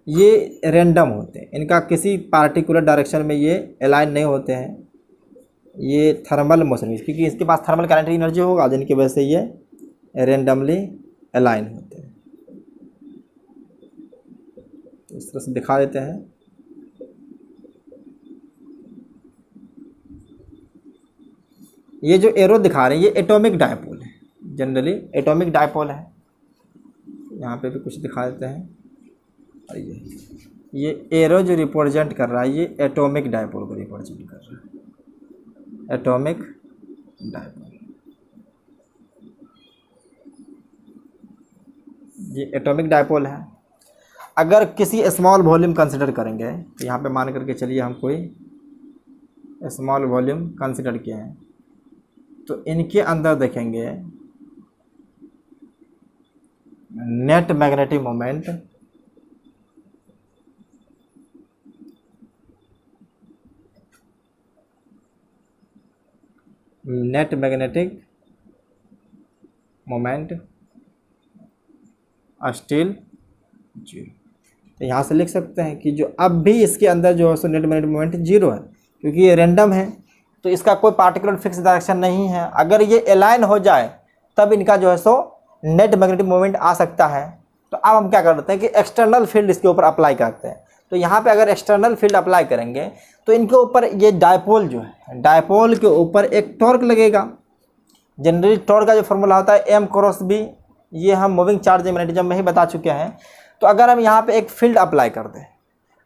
ये रेंडम होते हैं, इनका किसी पार्टिकुलर डायरेक्शन में ये अलाइन नहीं होते हैं। ये थर्मल मोशन में, क्योंकि इसके पास थर्मल काइनेटिक एनर्जी होगा जिनकी वजह से ये रेंडमली अलाइन होते हैं। तो इस तरह से दिखा देते हैं। ये जो एरो दिखा रहे हैं ये एटॉमिक डायपोल है, जनरली एटॉमिक डायपोल है। यहाँ पे भी कुछ दिखा देते हैं। और ये एरो जो रिप्रेजेंट कर रहा है ये एटॉमिक डायपोल को रिप्रेजेंट कर रहा है, एटॉमिक डायपोल। ये एटॉमिक डायपोल है। अगर किसी स्मॉल वॉल्यूम कंसिडर करेंगे तो यहाँ पे मान करके चलिए हम कोई स्मॉल वॉल्यूम कंसिडर किए हैं, तो इनके अंदर देखेंगे net magnetic moment still zero. तो यहाँ से लिख सकते हैं कि जो अब भी इसके अंदर जो है so net magnetic moment zero है, क्योंकि ये रैंडम है, तो इसका कोई पार्टिकुलर फिक्स डायरेक्शन नहीं है। अगर ये अलाइन हो जाए तब इनका जो है सो नेट मैग्नेटिक मोमेंट आ सकता है। तो अब हम क्या करते हैं कि एक्सटर्नल फील्ड इसके ऊपर अप्लाई करते हैं। तो यहाँ पे अगर एक्सटर्नल फील्ड अप्लाई करेंगे तो इनके ऊपर ये डायपोल जो है, डायपोल के ऊपर एक टॉर्क लगेगा। जनरली टॉर्क का जो फॉर्मूला होता है M क्रॉस B, ये हम मूविंग चार्ज मैग्नेटिज्म में ही बता चुके हैं। तो अगर हम यहाँ पे एक फील्ड अप्लाई कर दें,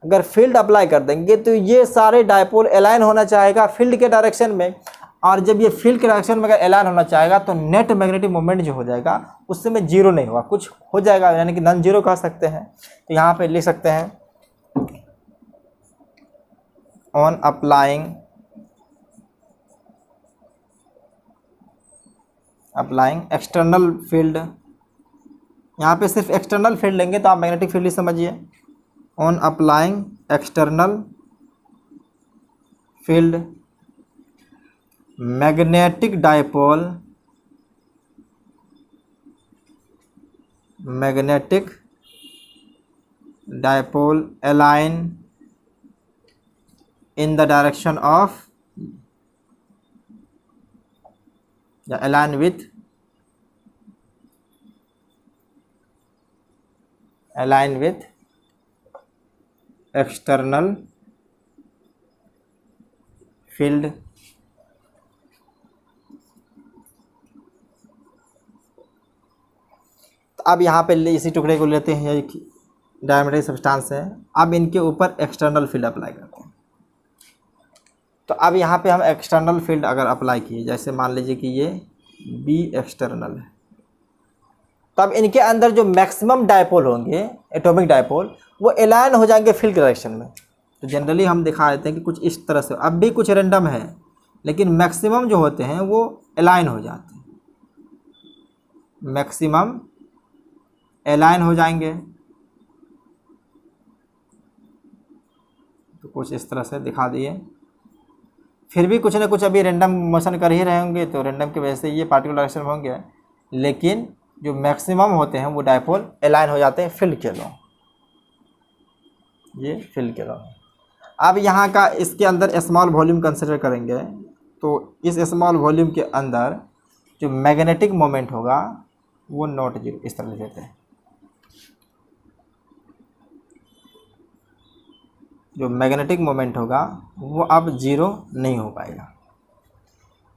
अगर फील्ड अप्लाई कर देंगे तो ये सारे डायपोल अलाइन होना चाहेगा फील्ड के डायरेक्शन में, और जब ये फील्ड के डायरेक्शन में अगर अलाइन होना चाहेगा तो नेट मैग्नेटिक मोमेंट जो हो जाएगा उस समय जीरो नहीं होगा, कुछ हो जाएगा, यानी कि नॉन जीरो कह सकते हैं। तो यहाँ पे लिख सकते हैं ऑन अप्लाइंग एक्सटर्नल फील्ड। यहाँ पे सिर्फ एक्सटर्नल फील्ड लेंगे तो आप मैग्नेटिक फील्ड ही समझिए। On applying external field magnetic dipole align in the direction of align with external field। तो अब यहाँ पे इसी टुकड़े को लेते हैं, ये डायमेट्रिक सब्सटेंस है। अब इनके ऊपर एक्सटर्नल फील्ड अप्लाई करते हैं। तो अब यहाँ पे हम एक्सटर्नल फील्ड अगर अप्लाई किए, जैसे मान लीजिए कि ये B एक्सटर्नल है, तब इनके अंदर जो मैक्सिमम डायपोल होंगे एटॉमिक डायपोल वो अलाइन हो जाएंगे फील्ड डायरेक्शन में। तो जनरली हम दिखा देते हैं कि कुछ इस तरह से, अब भी कुछ रैंडम है लेकिन मैक्सिमम जो होते हैं वो अलाइन हो जाते हैं, मैक्सिमम अलाइन हो जाएंगे। तो कुछ इस तरह से दिखा दिए। फिर भी कुछ ना कुछ अभी रैंडम मोशन कर ही रहे होंगे, तो रैंडम की वजह से ये पार्टिकुलर डायरेक्शन में होंगे, लेकिन जो मैक्सिमम होते हैं वो डायपोल अलाइन हो जाते हैं फील्ड के लॉ, ये फील्ड के लॉ। अब यहाँ का इसके अंदर स्मॉल वॉल्यूम कंसिडर करेंगे, तो इस स्मॉल वॉल्यूम के अंदर जो मैग्नेटिक मोमेंट होगा वो नॉट जीरो, इस तरह लेते हैं। जो मैग्नेटिक मोमेंट होगा वो अब जीरो नहीं हो पाएगा,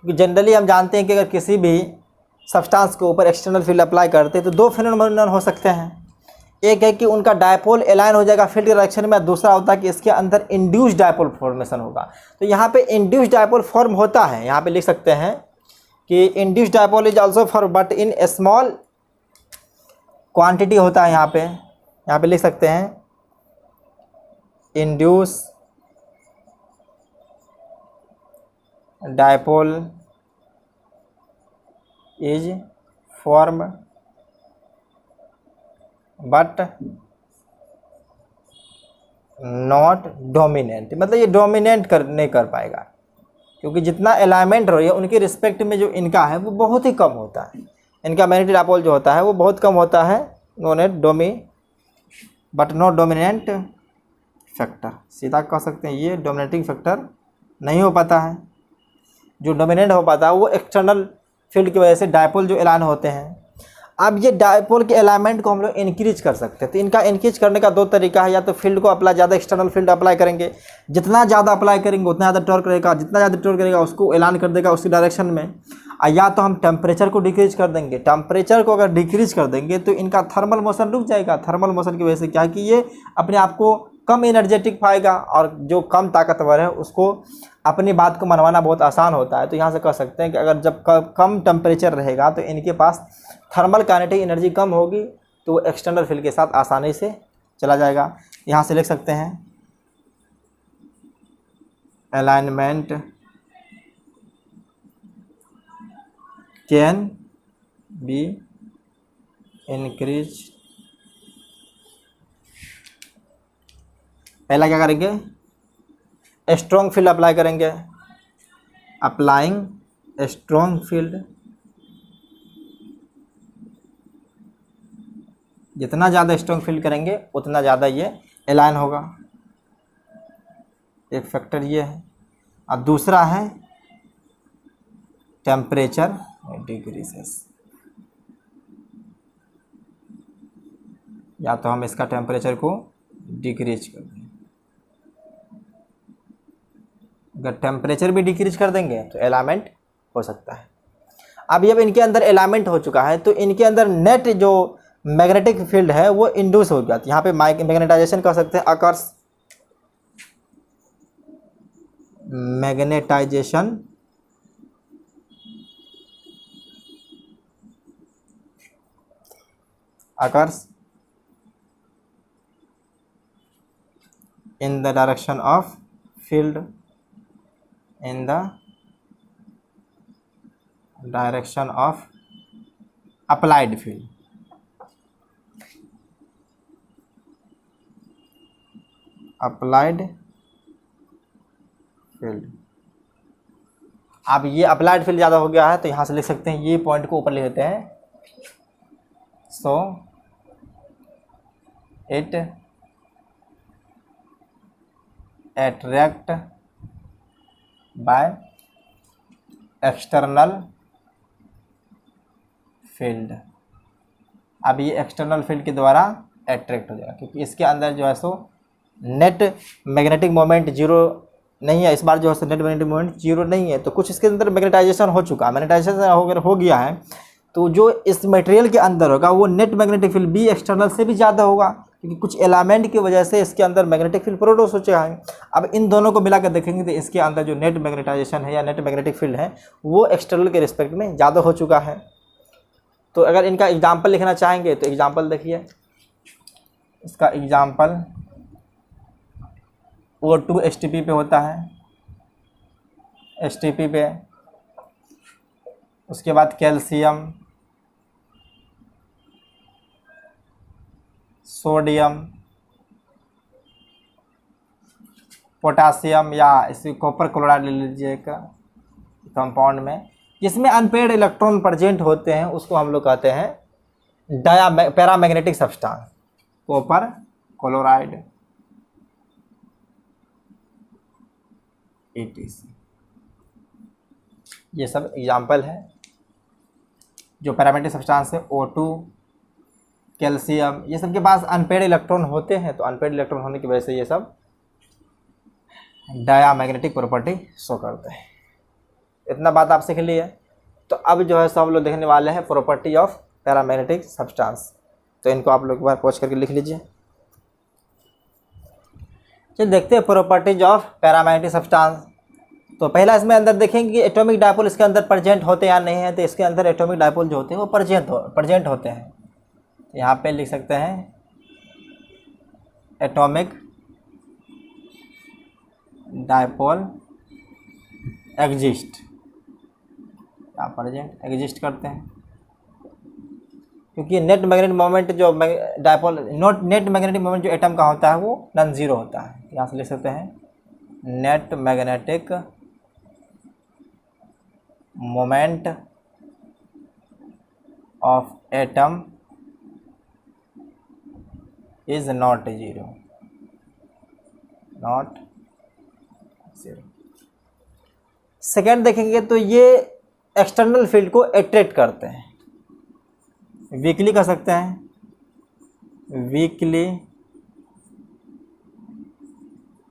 क्योंकि जनरली हम जानते हैं कि अगर किसी भी सब्सटेंस के ऊपर एक्सटर्नल फील्ड अप्लाई करते हैं तो दो फिनोमेनन हो सकते हैं। एक है कि उनका डायपोल अलाइन हो जाएगा फील्ड डायरेक्शन में, दूसरा होता है कि इसके अंदर इंड्यूस्ड डायपोल फॉर्मेशन होगा। तो यहाँ पे इंड्यूस्ड डायपोल फॉर्म होता है, यहाँ पे लिख सकते हैं कि induced dipole is also form but in A small quantity होता है। यहाँ पे लिख सकते हैं induce dipole is form but not dominant, मतलब ये डोमिनेंट नहीं कर पाएगा, क्योंकि जितना अलाइनमेंट हो रही है उनके रिस्पेक्ट में जो इनका है वो बहुत ही कम होता है। इनका मैग्नेटिक डायपोल जो होता है वो बहुत कम होता है, बट नॉट डोमिनेंट फैक्टर। सीधा कह सकते हैं ये डोमिनेटिंग फैक्टर नहीं हो पाता है। जो डोमिनेंट हो पाता है वो एक्सटर्नल फील्ड की वजह से डायपोल जो अलाइन होते हैं। अब ये डायपोल के अलाइनमेंट को हम लोग इंक्रीज कर सकते हैं। तो इनका इंक्रीज करने का दो तरीका है, या तो फील्ड को अप्लाई ज़्यादा एक्सटर्नल फील्ड अप्लाई करेंगे, जितना ज़्यादा अप्लाई करेंगे उतना ज़्यादा टॉर्क रहेगा, जितना ज़्यादा टॉर्क करेगा उसको अलाइन कर देगा उसी डायरेक्शन में। या तो हम टेम्परेचर को डिक्रीज कर देंगे। टेम्परेचर को अगर डिक्रीज कर देंगे तो इनका थर्मल मोशन रुक जाएगा। थर्मल मोशन की वजह से क्या है कि ये अपने आप को कम एनर्जेटिक पाएगा, और जो कम ताकतवर है उसको अपनी बात को मनवाना बहुत आसान होता है। तो यहाँ से कह सकते हैं कि अगर जब कम टेम्परेचर रहेगा तो इनके पास थर्मल काइनेटिक एनर्जी कम होगी, तो वो एक्सटर्नल फील्ड के साथ आसानी से चला जाएगा। यहाँ से लिख सकते हैं अलाइनमेंट कैन बी इंक्रीज। पहला क्या करेंगे, स्ट्रॉन्ग फील्ड अप्लाई करेंगे, अप्लाइंग स्ट्रॉन्ग फील्ड। जितना ज़्यादा स्ट्रॉन्ग फील्ड करेंगे उतना ज़्यादा ये अलाइन होगा, एक फैक्टर ये है। अब दूसरा है टेम्परेचर डिक्रीजेस, या तो हम इसका टेम्परेचर को डिक्रीज कर दें। अगर टेम्परेचर भी डिक्रीज कर देंगे तो एलाइनमेंट हो सकता है। अब जब इनके अंदर एलाइनमेंट हो चुका है तो इनके अंदर नेट जो मैग्नेटिक फील्ड है वो इंड्यूस हो जाती है। यहाँ पे मैग्नेटाइजेशन कर सकते हैं, occurs magnetization occurs in the direction of field, in the direction of applied field। applied field। अब ये अप्लाइड फील्ड ज़्यादा हो गया है तो यहाँ से लिख सकते हैं, ये पॉइंट को ऊपर ले लेते हैं। So it attract by external field. अब ये एक्सटर्नल फील्ड के द्वारा अट्रैक्ट हो जाएगा, क्योंकि इसके अंदर जो है so net magnetic moment zero नहीं है। इस बार जो है so net magnetic moment zero नहीं है, तो कुछ इसके अंदर मैग्नेटाइजेशन हो चुका है। मैग्नेटाइजेशन हो गया है तो जो इस मटेरियल के अंदर होगा वो नेट मैग्नेटिक फील्ड भी एक्सटर्नल से भी ज़्यादा होगा, क्योंकि कुछ एलिमेंट की वजह से इसके अंदर मैग्नेटिक फील्ड प्रोड्यूस हो चुका है। अब इन दोनों को मिलाकर देखेंगे तो इसके अंदर जो नेट मैग्नेटाइजेशन है या नेट मैग्नेटिक फील्ड है वो एक्सटर्नल के रिस्पेक्ट में ज़्यादा हो चुका है। तो अगर इनका एग्जाम्पल लिखना चाहेंगे तो एग्जाम्पल देखिए, इसका एग्जाम्पल O2 STP पे होता है, STP पे। उसके बाद कैल्शियम, सोडियम, पोटासियम, या इसी कॉपर क्लोराइड ले लीजिए का कंपाउंड में, जिसमें अनपेयर्ड इलेक्ट्रॉन प्रेजेंट होते हैं उसको हम लोग कहते हैं paramagnetic substance, copper chloride etc। ये सब एग्जाम्पल है जो पैरामैग्नेटिक सब्सटेंस है। O2, कैल्शियम, ये सब के पास अनपेयर्ड इलेक्ट्रॉन होते हैं, तो अनपेयर्ड इलेक्ट्रॉन होने की वजह से ये सब डायामैग्नेटिक प्रॉपर्टी शो करते हैं। इतना बात आप सीख लिए। तो अब जो है सब लोग देखने वाले हैं प्रॉपर्टी ऑफ पैरामैग्नेटिक सब्सटेंस, तो इनको आप लोग एक बार पॉज करके लिख लीजिए। चलिए देखते हैं प्रॉपर्टीज ऑफ पैरामैग्नेटिक सब्सटेंस। तो पहला इसमें अंदर देखेंगे कि एटॉमिक डायपोल इसके अंदर प्रेजेंट होते हैं या नहीं है। तो इसके अंदर एटॉमिक डायपोल जो होते हैं वो प्रेजेंट होते हैं। यहाँ पे लिख सकते हैं एटॉमिक डायपोल एग्जिस्ट, या प्रेजेंट एग्जिस्ट करते हैं, क्योंकि नेट मैग्नेटिक मोमेंट जो डायपोल नेट मैग्नेटिक मोमेंट जो एटम का होता है वो नॉन जीरो होता है। यहाँ से लिख सकते हैं net magnetic moment of atom is not zero, not zero. Second देखेंगे तो ये एक्सटर्नल फील्ड को अट्रैक्ट करते हैं, वीकली कर सकते हैं, weekly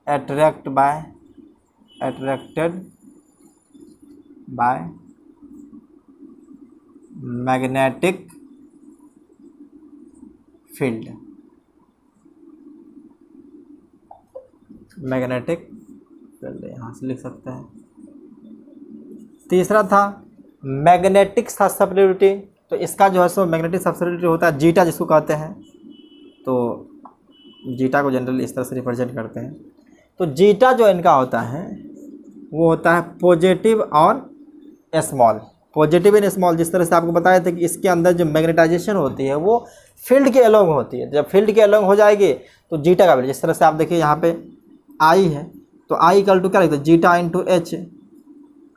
attracted by magnetic field, magnetic field यहाँ से लिख सकते हैं। तीसरा था मैग्नेटिक ससेप्टिबिलिटी, तो इसका जो है सो मैग्नेटिक सबसिडियरी होता है जीटा जिसको कहते हैं, तो जीटा को जनरली इस तरह से रिप्रेजेंट करते हैं। तो जीटा जो इनका होता है वो होता है पॉजिटिव और स्मॉल, पॉजिटिव एंड स्मॉल। जिस तरह से आपको बताया था कि इसके अंदर जो मैग्नेटाइजेशन होती है वो फील्ड के अलोंग होती है, जब फील्ड के अलोंग हो जाएगी तो जीटा का वैल्यू, जिस तरह से आप देखिए यहाँ पे आई है तो आई इक्वल टू क्या लिखते हैं, जीटा इंटू एच।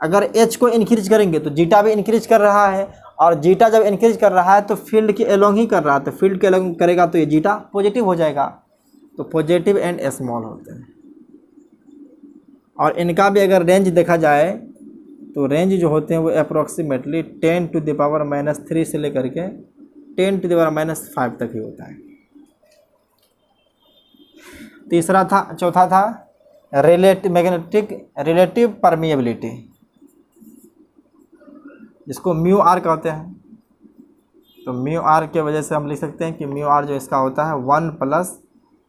अगर एच को इंक्रीज करेंगे तो जीटा भी इंक्रीज कर रहा है, और जीटा जब इंक्रीज कर रहा है तो फील्ड के अलोंग ही कर रहा है, तो फील्ड के अलोंग करेगा तो ये जीटा पॉजिटिव हो जाएगा। तो पॉजिटिव एंड स्मॉल होते हैं। और इनका भी अगर रेंज देखा जाए तो रेंज जो होते हैं वो अप्रॉक्सीमेटली 10⁻³ से लेकर के 10⁻⁵ तक ही होता है। तीसरा था, चौथा था रिलेटिव परमिएबिलिटी, जिसको म्यू आर कहते हैं। तो म्यू आर के वजह से हम लिख सकते हैं कि म्यू आर जो इसका होता है 1 प्लस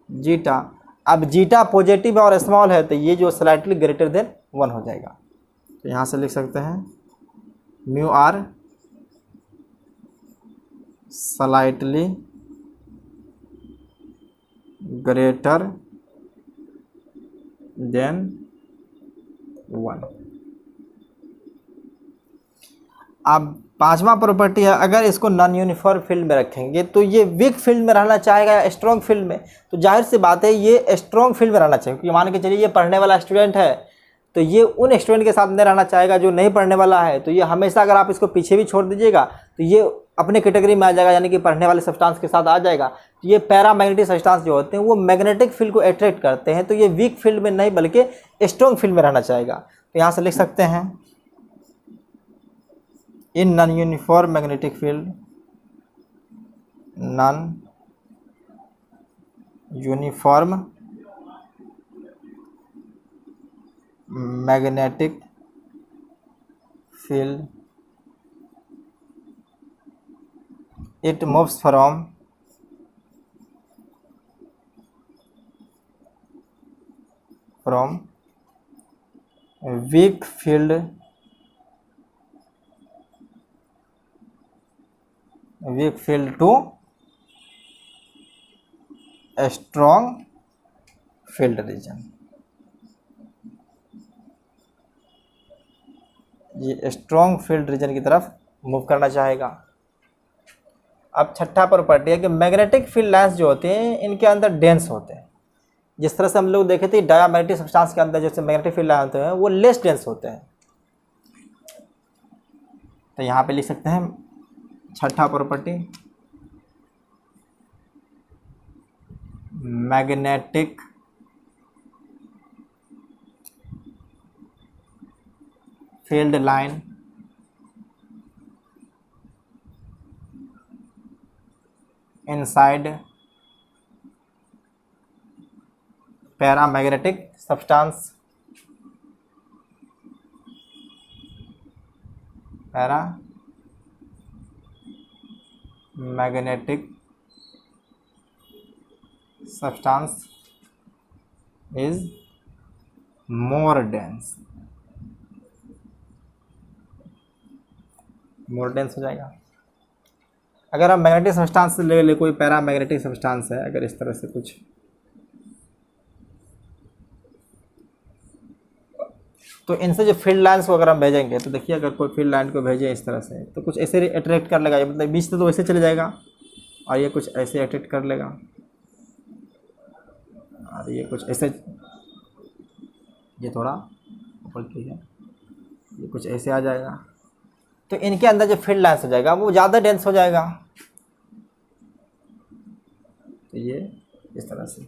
जीटा। अब जीटा पॉजिटिव और स्मॉल है तो ये जो स्लाइटली ग्रेटर देन 1 हो जाएगा, तो यहाँ से लिख सकते हैं mu r slightly greater than 1। अब पांचवा प्रॉपर्टी है, अगर इसको नॉन यूनिफॉर्म फील्ड में रखेंगे तो ये वीक फील्ड में रहना चाहेगा या स्ट्रॉन्ग फील्ड में, तो जाहिर सी बात है ये स्ट्रॉन्ग फील्ड में रहना चाहिए। क्योंकि मान के चलिए ये पढ़ने वाला स्टूडेंट है तो ये उन स्टूडेंट के साथ नहीं रहना चाहेगा जो नहीं पढ़ने वाला है, तो ये हमेशा अगर आप इसको पीछे भी छोड़ दीजिएगा तो ये अपने कैटेगरी में आ जाएगा, यानी कि पढ़ने वाले सब्सटेंस के साथ आ जाएगा। तो ये पैरामैग्नेटिक सब्सटेंस जो होते हैं वो मैग्नेटिक फील्ड को अट्रैक्ट करते हैं, तो ये वीक फील्ड में नहीं बल्कि स्ट्रॉन्ग फील्ड में रहना चाहेगा। तो यहाँ से लिख सकते हैं in non uniform magnetic field, non uniform magnetic field it moves from weak field to a strong field region। ये स्ट्रॉन्ग फील्ड रीजन की तरफ मूव करना चाहेगा। अब छठा प्रॉपर्टी है कि मैग्नेटिक फील्ड लाइंस जो होते हैं इनके अंदर डेंस होते हैं। जिस तरह से हम लोग देखे थे डायमैग्नेटिक सब्सटेंस के अंदर जैसे मैग्नेटिक फील्ड लाइन होते हैं वो लेस डेंस होते हैं। तो यहाँ पे लिख सकते हैं छठा property, magnetic field line inside paramagnetic substance, paramagnetic substance is more dense, more dense हो जाएगा। अगर हम मैग्नेटिक सब्सटेंस ले ले, कोई पैरामैग्नेटिक सब्सटेंस है, अगर इस तरह से कुछ, तो इनसे जो फील्ड लाइन्स को अगर हम भेजेंगे तो देखिए अगर कोई फील्ड लाइन को भेजें इस तरह से तो कुछ ऐसे अट्रैक्ट कर लेगा, मतलब बीच से तो वैसे चले जाएगा और ये कुछ ऐसे अट्रैक्ट कर लेगा और ये कुछ ऐसे, ये थोड़ा ठीक है, ये कुछ ऐसे आ जाएगा। तो इनके अंदर जो फील्ड लाइन्स हो जाएगा वो ज़्यादा डेंस हो जाएगा। तो ये इस तरह से।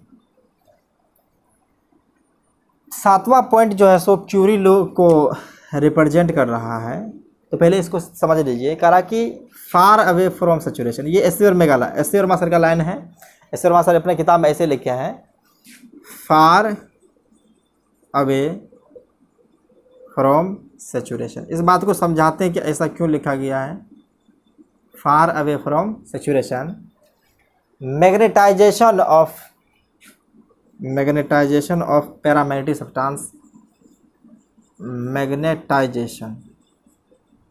सातवां पॉइंट जो है सो क्यूरी लॉ को रिप्रेजेंट कर रहा है। तो पहले इसको समझ लीजिए, कहा कि फार अवे फ्रॉम सैचुरेशन, ये एस सी वर्मा सर का लाइन है। एस सी वर्मा सर अपने किताब में ऐसे लिखे हैं, फार अवे फ्रॉम सैचुरेशन। इस बात को समझाते हैं कि ऐसा क्यों लिखा गया है। Far away from saturation, magnetization of paramagnetic substance, magnetization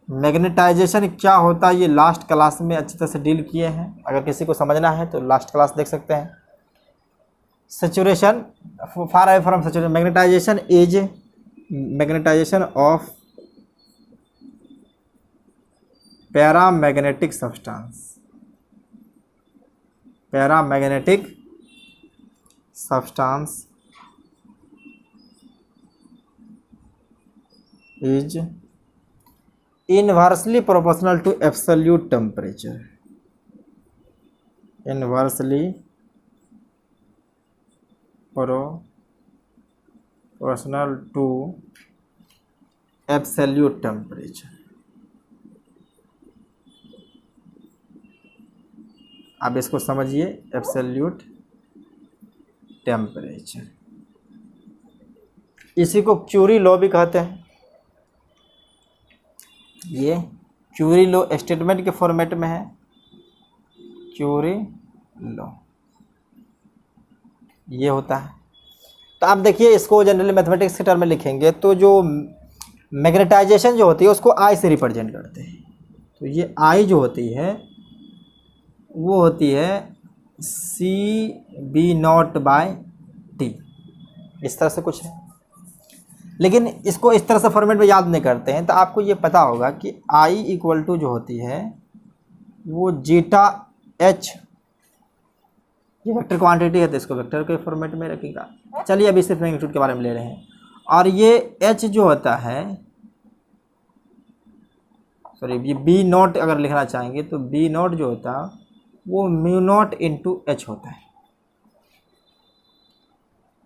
magnetization क्या होता है ये लास्ट क्लास में अच्छी तरह से डील किए हैं, अगर किसी को समझना है तो लास्ट क्लास देख सकते हैं। Saturation, far away from saturation, magnetization is magnetization of paramagnetic substance, paramagnetic substance is inversely proportional to absolute temperature, inversely proportional to absolute temperature। अब इसको समझिए, एब्सोल्यूट टेम्परेचर, इसी को क्यूरी लॉ भी कहते हैं। ये क्यूरी लॉ स्टेटमेंट के फॉर्मेट में है, क्यूरी लॉ ये होता है। तो आप देखिए इसको जनरली मैथमेटिक्स के टर्म में लिखेंगे तो जो मैग्नेटाइजेशन जो होती है उसको आई से रिप्रेजेंट करते हैं। तो ये आई जो होती है वो होती है C B naught by T, इस तरह से कुछ है। लेकिन इसको इस तरह से फॉर्मेट में याद नहीं करते हैं, तो आपको ये पता होगा कि आई इक्वल टू जो होती है वो जीटा एच, ये वेक्टर क्वांटिटी है तो इसको वेक्टर के फॉर्मेट में रखेगा। चलिए अभी सिर्फ मैग्नीट्यूड के बारे में ले रहे हैं। और ये एच जो होता है, सॉरी ये बी नॉट अगर लिखना चाहेंगे तो बी नॉट जो होता है वो म्यू नॉट इंटू एच होता है।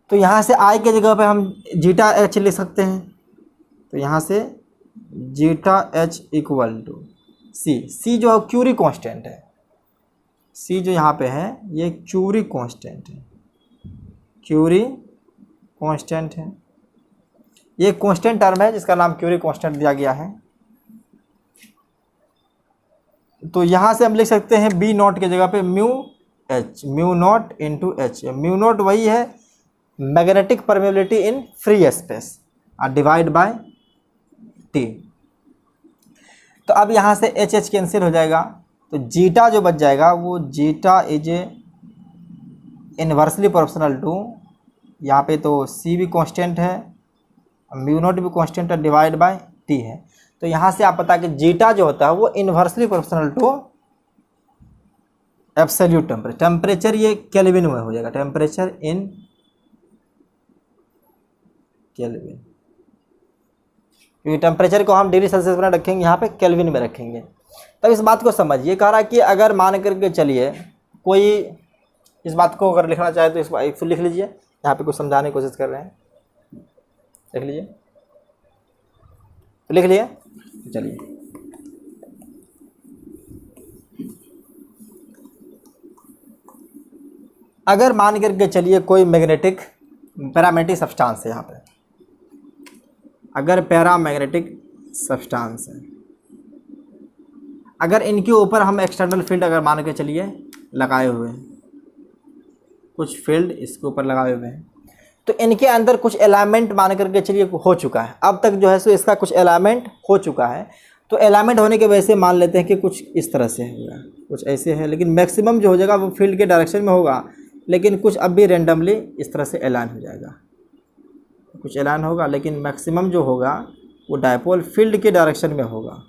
तो यहाँ से आई के जगह पे हम जीटा एच लिख सकते हैं। तो यहाँ से जीटा एच इक्वल टू सी, सी जो है क्यूरी कांस्टेंट है, सी जो यहाँ पे है ये क्यूरी कांस्टेंट है, क्यूरी कांस्टेंट है। ये कांस्टेंट टर्म है जिसका नाम क्यूरी कांस्टेंट दिया गया है। तो यहाँ से हम लिख सकते हैं बी नॉट के जगह पे mu H, mu naught into H. Mu naught वही है magnetic permeability in free space और डिवाइड बाय टी। तो अब यहाँ से एच एच कैंसिल हो जाएगा, तो जीटा जो बच जाएगा वो zeta is inversely proportional to, यहाँ पे तो सी भी कांस्टेंट है, म्यू नॉट भी कांस्टेंट है, डिवाइड बाय टी है। तो यहाँ से आप पता कि जीटा जो होता है वो inversely proportional to absolute temperature. Temperature ये केल्विन में हो जाएगा, टेम्परेचर इन केल्विन, क्योंकि टेम्परेचर को हम डिग्री सेल्सियस में रखेंगे, यहाँ पे केल्विन में रखेंगे। तब इस बात को समझिए, कह रहा है कि अगर मान करके चलिए कोई इस बात को अगर लिखना चाहे तो इसको लिख लीजिए, यहाँ पे कुछ समझाने की कोशिश कर रहे हैं, लिख लीजिए। तो लिख लिए, चलिए अगर मान करके चलिए कोई मैग्नेटिक पैरामैग्नेटिक सब्सटेंस है, यहाँ पे अगर पैरामैग्नेटिक सब्सटेंस है, अगर इनके ऊपर हम एक्सटर्नल फील्ड अगर मान के चलिए लगाए हुए हैं, कुछ फील्ड इसके ऊपर लगाए हुए हैं, तो इनके अंदर कुछ एलिमेंट मान करके चलिए हो चुका है। अब तक जो है सो इसका कुछ एलिमेंट हो चुका है। तो एलिमेंट होने के वजह से मान लेते हैं कि कुछ इस तरह से होगा, कुछ ऐसे है, लेकिन मैक्सिमम जो हो जाएगा वो फील्ड के डायरेक्शन में होगा, लेकिन कुछ अब भी रेंडमली इस तरह से एलाइन हो जाएगा, कुछ एलाइन होगा, लेकिन मैक्सिमम जो होगा वो डायपोल फील्ड के डायरेक्शन में होगा।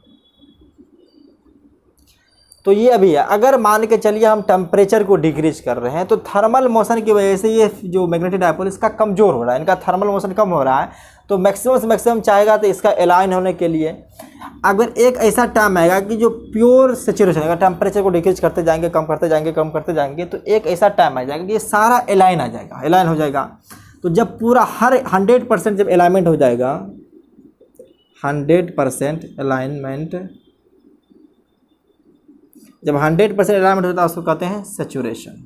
तो ये अभी है। अगर मान के चलिए हम टेम्परेचर को डिक्रीज कर रहे हैं तो थर्मल मोशन की वजह से ये जो मैग्नेटिक डायपोल इसका कमज़ोर हो रहा है, इनका थर्मल मोशन कम हो रहा है, तो मैक्सिमम से मैक्सिमम चाहेगा तो इसका एलाइन होने के लिए अगर एक ऐसा टाइम आएगा कि जो प्योर सेचुरेशन है, टेम्परेचर को डिक्रीज करते जाएंगे, कम करते जाएंगे, कम करते जाएंगे, तो एक ऐसा टाइम आ जाएगा कि ये सारा एलाइन आ जाएगा, एलाइन हो जाएगा। तो जब पूरा हर 100% जब अलाइनमेंट हो जाएगा, 100% अलाइनमेंट, जब 100% अलाइनमेंट होता है उसको कहते हैं सैचुरेशन,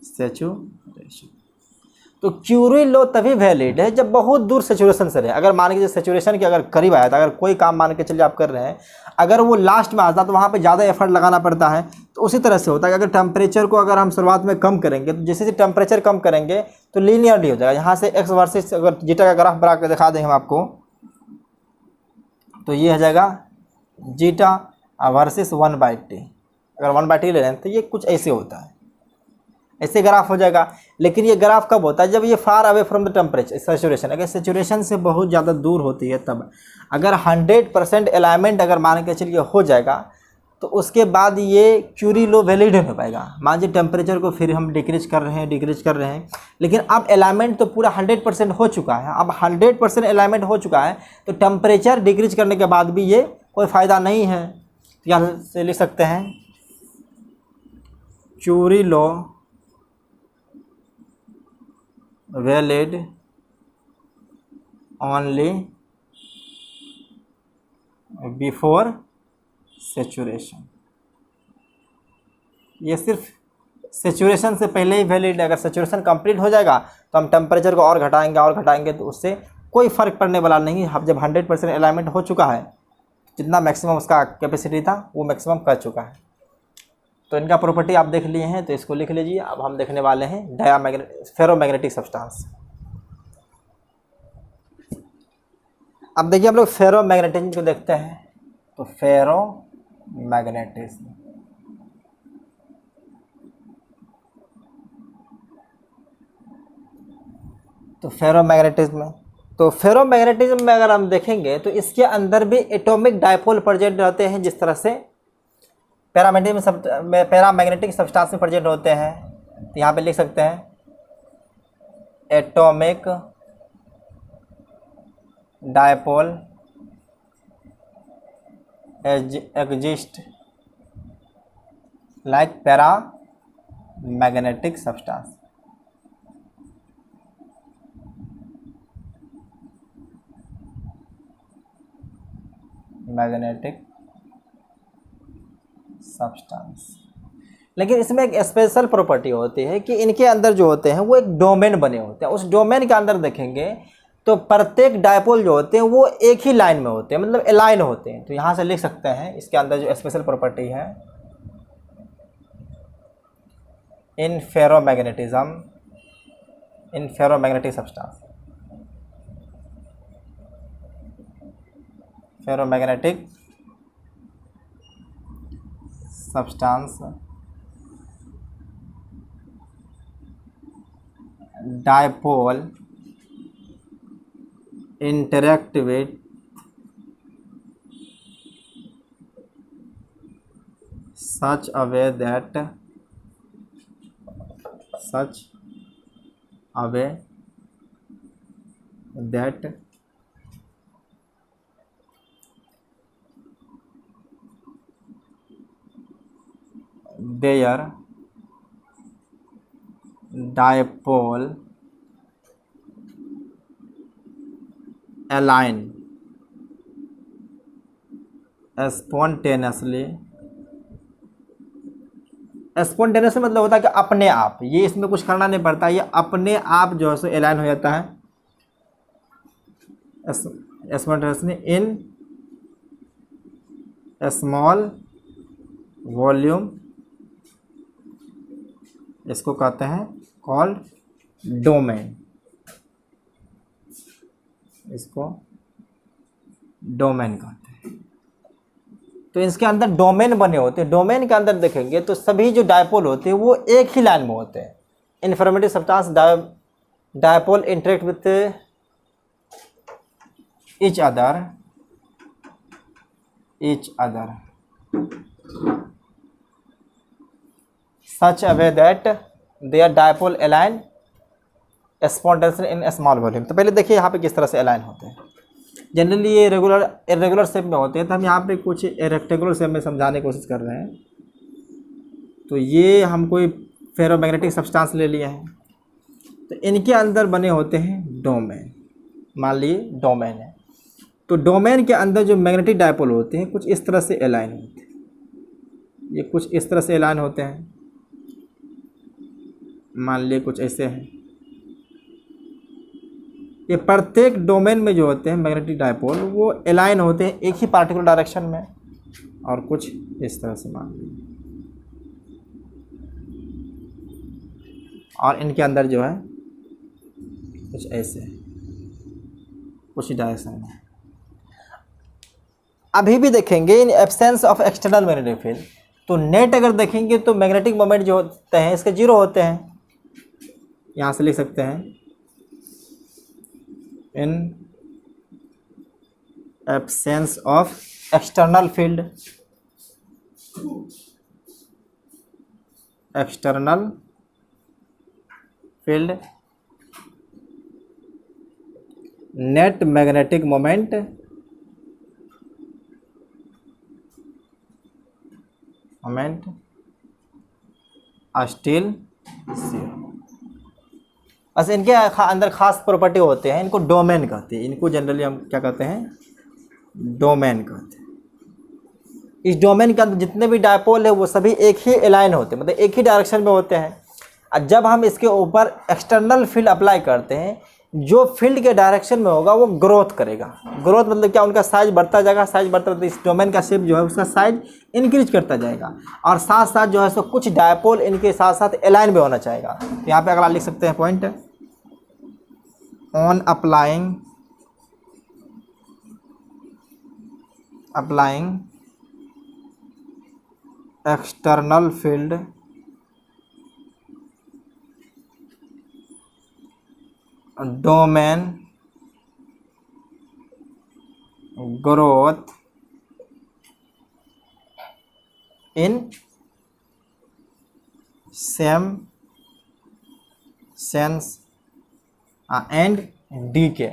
सैचुरेशन। तो क्यूरी लॉ तभी वैलिड है जब बहुत दूर सैचुरेशन से रहे। अगर मान के सैचुरेशन के अगर करीब आया था, अगर कोई काम मान के चलिए आप कर रहे हैं, अगर वो लास्ट में आता तो वहाँ पे ज़्यादा एफर्ट लगाना पड़ता है। तो उसी तरह से होता है कि अगर टेम्परेचर को अगर हम शुरुआत में कम करेंगे तो जैसे जैसे टेम्परेचर कम करेंगे तो लीनियरली हो जाएगा। यहाँ से एक्स वर्सेस अगर जीटा का ग्राफ बना के दिखा दें हम आपको, तो ये हो जाएगा जीटा वर्सेस 1/T। अगर 1/T ले लें तो ये कुछ ऐसे होता है, ऐसे ग्राफ हो जाएगा। लेकिन ये ग्राफ कब होता है? जब ये फार away from the temperature saturation, अगर सेचुरेशन से बहुत ज़्यादा दूर होती है तब। अगर 100% अलाइनमेंट अगर मान के चलिए हो जाएगा तो उसके बाद ये क्यूरी लो वैलिड नहीं हो पाएगा। मान लीजिए टेम्परेचर को फिर हम डिक्रीज कर रहे हैं, लेकिन अब अलाइनमेंट तो पूरा 100% हो चुका है। अब 100% अलाइनमेंट हो चुका है तो टेम्परेचर डिक्रीज करने के बाद भी ये कोई फ़ायदा नहीं है। यहाँ से लिख सकते हैं क्यूरी लो वैलिड ओनली बिफोर सेचुरेशन। ये सिर्फ सेचुरेशन से पहले ही वैलिड है। अगर सेचुरेशन कंप्लीट हो जाएगा तो हम टेम्परेचर को और घटाएंगे तो उससे कोई फ़र्क पड़ने वाला नहीं। अब जब 100% अलाइनमेंट हो चुका है, जितना मैक्सिमम उसका कैपेसिटी था वो मैक्सिमम कर चुका है। तो इनका प्रॉपर्टी आप देख लिए हैं, तो इसको लिख लीजिए। अब हम देखने वाले हैं फेरोमैग्नेटिक सब्सटेंस। अब देखिए हम लोग फेरोमैग्नेटिज्म को देखते हैं। तो फेरोमैग्नेटिज्म, तो फेरोमैग्नेटिज्म में अगर हम देखेंगे तो इसके अंदर भी एटॉमिक डायपोल प्रेजेंट रहते हैं, जिस तरह से पैरामैग्नेटिक सब्सटेंस में प्रेजेंट होते हैं। तो यहाँ पे लिख सकते हैं atomic dipole exist like paramagnetic substance. Magnetic substance, लेकिन इसमें एक स्पेशल प्रॉपर्टी होती है कि इनके अंदर जो होते हैं वो एक डोमेन बने होते हैं। उस डोमेन के अंदर देखेंगे तो प्रत्येक डायपोल जो होते हैं वो एक ही लाइन में होते हैं, मतलब अलाइन होते हैं। तो यहाँ से लिख सकते हैं इसके अंदर जो स्पेशल प्रॉपर्टी है, in ferromagnetic substance, ferromagnetic substance dipole interact with such a way that their dipole align spontaneously मतलब होता है कि अपने आप, ये इसमें कुछ करना नहीं पड़ता, ये अपने आप जो है सो अलाइन हो जाता है spontaneously इन स्मॉल वॉल्यूम। इसको कहते हैं कॉल्ड डोमेन, इसको डोमेन कहते हैं। तो इसके अंदर डोमेन बने होते हैं। डोमेन के अंदर देखेंगे तो सभी जो डायपोल होते हैं वो एक ही लाइन में होते हैं। Informative substance dipole interact with each other such a way that their dipole align spontaneously in a small volume। तो पहले देखिए यहाँ पे किस तरह से अलाइन होते हैं। जनरली ये इरेगुलर शेप में होते हैं, तो हम यहाँ पे कुछ रेक्टेंगुलर शेप में समझाने की कोशिश कर रहे हैं। तो ये हम कोई फेरोमैग्नेटिक सब्सटेंस ले लिए हैं, तो इनके अंदर बने होते हैं डोमेन। मान लीजिए डोमेन है, तो डोमेन के अंदर जो मैग्नेटिक डायपोल होते हैं कुछ इस तरह से अलाइन होते हैं, ये कुछ इस तरह से अलाइन होते हैं। मान लिए कुछ ऐसे हैं। ये प्रत्येक डोमेन में जो होते हैं मैग्नेटिक डायपोल वो अलाइन होते हैं एक ही पार्टिकुलर डायरेक्शन में, और कुछ इस तरह से मान लीजिए। और इनके अंदर जो है कुछ ऐसे कुछ डायरेक्शन में। अभी भी देखेंगे इन absence of external magnetic field, तो नेट अगर देखेंगे तो मैग्नेटिक मोमेंट जो होते हैं इसके जीरो होते हैं। यहाँ से लिख सकते हैं इन absence of external field, external field net magnetic moment still zero. बस इनके अंदर खास प्रॉपर्टी होते हैं, इनको डोमेन कहते हैं, इनको जनरली हम क्या कहते हैं, डोमेन कहते हैं। इस डोमेन के अंदर जितने भी डायपोल है वो सभी एक ही अलाइन होते हैं, मतलब एक ही डायरेक्शन में होते हैं। और जब हम इसके ऊपर एक्सटर्नल फील्ड अप्लाई करते हैं, जो फील्ड के डायरेक्शन में होगा वो ग्रोथ करेगा। ग्रोथ मतलब क्या, उनका साइज बढ़ता जाएगा, साइज बढ़ता रहता है, इस डोमेन का शेप जो है उसका साइज इंक्रीज करता जाएगा। और साथ साथ जो है सो कुछ डायपोल इनके साथ साथ अलाइन भी होना चाहिए। तो यहाँ पे अगला लिख सकते हैं point, on applying external field domain growth in same sense and decay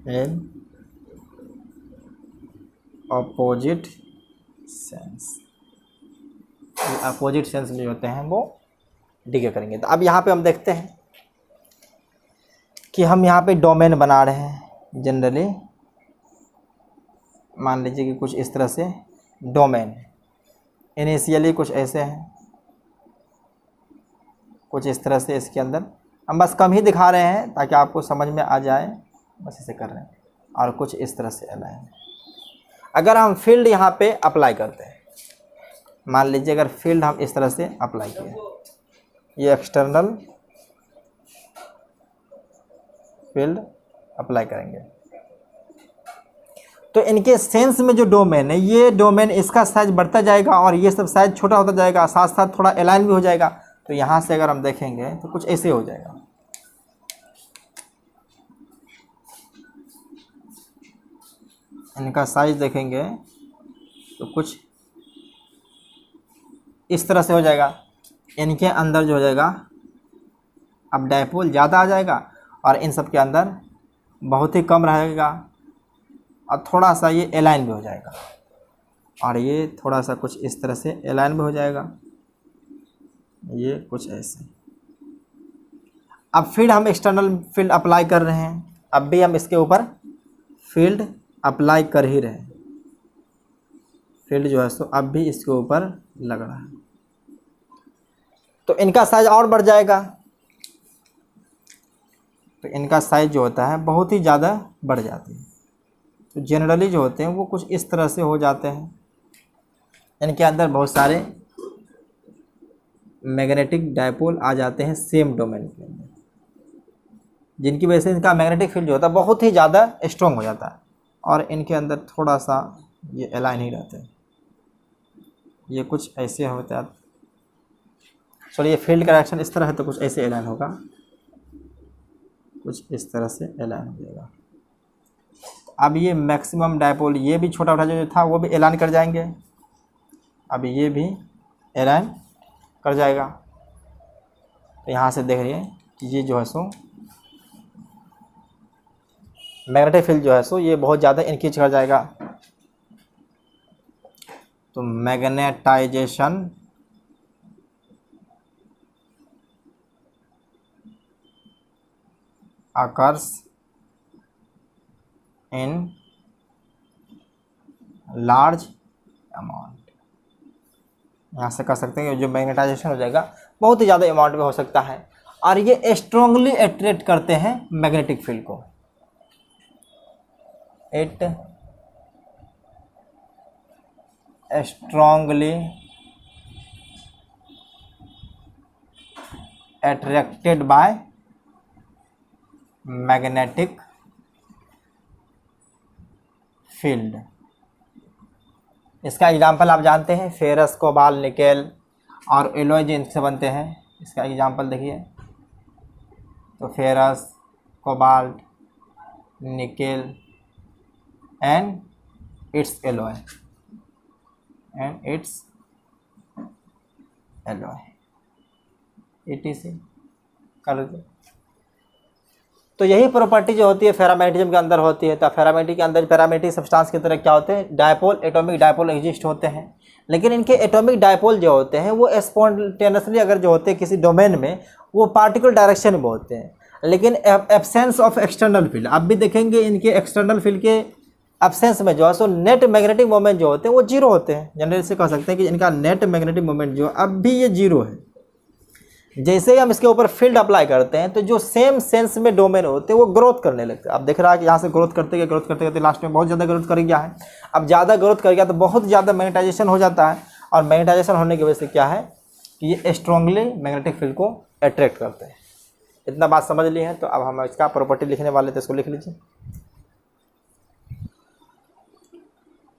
in opposite sense, opposite sense में होते हैं वो डीके करेंगे। तो अब यहाँ पे हम देखते हैं कि हम यहाँ पे डोमेन बना रहे हैं। जनरली मान लीजिए कि कुछ इस तरह से डोमेन इनिशियली कुछ ऐसे हैं, कुछ इस तरह से। इसके अंदर हम बस कम ही दिखा रहे हैं ताकि आपको समझ में आ जाए, बस इसे कर रहे हैं। और कुछ इस तरह से अलाइन। अगर हम फील्ड यहाँ पे अप्लाई करते हैं, मान लीजिए अगर फील्ड हम इस तरह से अप्लाई किए, ये एक्सटर्नल फील्ड अप्लाई करेंगे, तो इनके सेंस में जो डोमेन है, ये डोमेन इसका साइज बढ़ता जाएगा और ये सब साइज छोटा होता जाएगा, साथ साथ थोड़ा अलाइन भी हो जाएगा। तो यहाँ से अगर हम देखेंगे तो कुछ ऐसे हो जाएगा। इनका साइज देखेंगे तो कुछ इस तरह से हो जाएगा। इनके अंदर जो हो जाएगा, अब डायपोल ज़्यादा आ जाएगा और इन सब के अंदर बहुत ही कम रहेगा, और थोड़ा सा ये अलाइन भी हो जाएगा, और ये थोड़ा सा कुछ इस तरह से अलाइन भी हो जाएगा, ये कुछ ऐसे। अब फिर हम एक्सटर्नल फील्ड अप्लाई कर रहे हैं, अब भी हम इसके ऊपर फील्ड अप्लाई कर ही रहे हैं। फील्ड जो है सो अब भी इसके ऊपर लग रहा है, तो इनका साइज और बढ़ जाएगा। तो इनका साइज जो होता है बहुत ही ज़्यादा बढ़ जाती है। तो जनरली जो होते हैं वो कुछ इस तरह से हो जाते हैं। इनके अंदर बहुत सारे मैग्नेटिक डायपोल आ जाते हैं सेम डोमेन के अंदर, जिनकी वजह से इनका मैग्नेटिक फील्ड जो होता है बहुत ही ज़्यादा स्ट्रॉन्ग हो जाता है, और इनके अंदर थोड़ा सा ये अलाइन ही रहते हैं। ये कुछ ऐसे होता है। चलिए, ये फील्ड का डायरेक्शन इस तरह है तो कुछ ऐसे अलाइन होगा, कुछ इस तरह से अलाइन हो जाएगा। अब ये मैक्सिमम डायपोल, ये भी छोटा जो था वो भी अलाइन कर जाएंगे। अब ये भी अलाइन कर जाएगा। तो यहाँ से देख रहिए कि ये जो है सो मैग्नेटिक फील्ड जो है सो ये बहुत ज़्यादा इंक्रीज कर जाएगा। तो magnetisation occurs in large amount। यहाँ से कह सकते हैं कि जो मैग्नेटाइजेशन हो जाएगा बहुत ही ज़्यादा अमाउंट में हो सकता है, और ये स्ट्रांगली अट्रैक्ट करते हैं मैग्नेटिक फील्ड को। It strongly attracted by magnetic field. इसका एग्जाम्पल आप जानते हैं, फेरस, कोबाल्ट, निकेल और एलॉय जो इनसे बनते हैं। इसका एग्जाम्पल देखिए, तो ferrous, cobalt, nickel and it's alloy ETC कर दो। तो यही प्रॉपर्टी जो होती है फेरामैग्नेटिज्म के अंदर होती है। तो फेरामैग्नेटिक के अंदर पैरामैग्नेटिक सब्सटेंस की तरह क्या होते हैं, डायपोल, एटॉमिक डायपोल एग्जिस्ट होते हैं। लेकिन इनके एटॉमिक डायपोल जो होते हैं वो स्पॉन्टेनियसली अगर जो होते हैं किसी डोमेन में, वो पार्टिकुलर डायरेक्शन में होते हैं। लेकिन एब्सेंस ऑफ एक्सटर्नल फील्ड, आप भी देखेंगे इनके एक्सटर्नल फील्ड के एब्सेंस में जो है सो नेट मैग्नेटिक मोमेंट जो होते हैं वो जीरो होते हैं। जनरली से कह सकते हैं कि इनका नेट मैग्नेटिक मोमेंट जो अब भी ये जीरो है। जैसे ही हम इसके ऊपर फील्ड अप्लाई करते हैं तो जो सेम सेंस में डोमेन होते हैं वो ग्रोथ करने लगते हैं। आप देख रहा है कि यहाँ से ग्रोथ करते लास्ट में बहुत ज़्यादा ग्रोथ कर गया है। अब ज़्यादा ग्रोथ कर गया तो बहुत ज़्यादा मैग्नेटाइजेशन हो जाता है, और मैग्नेटाइजेशन होने की वजह से क्या है कि ये स्ट्रांगली मैग्नेटिक फील्ड को अट्रैक्ट करते हैं। इतना बात समझ ली है। तो अब हम इसका प्रॉपर्टी लिखने वाले थे, इसको लिख लीजिए।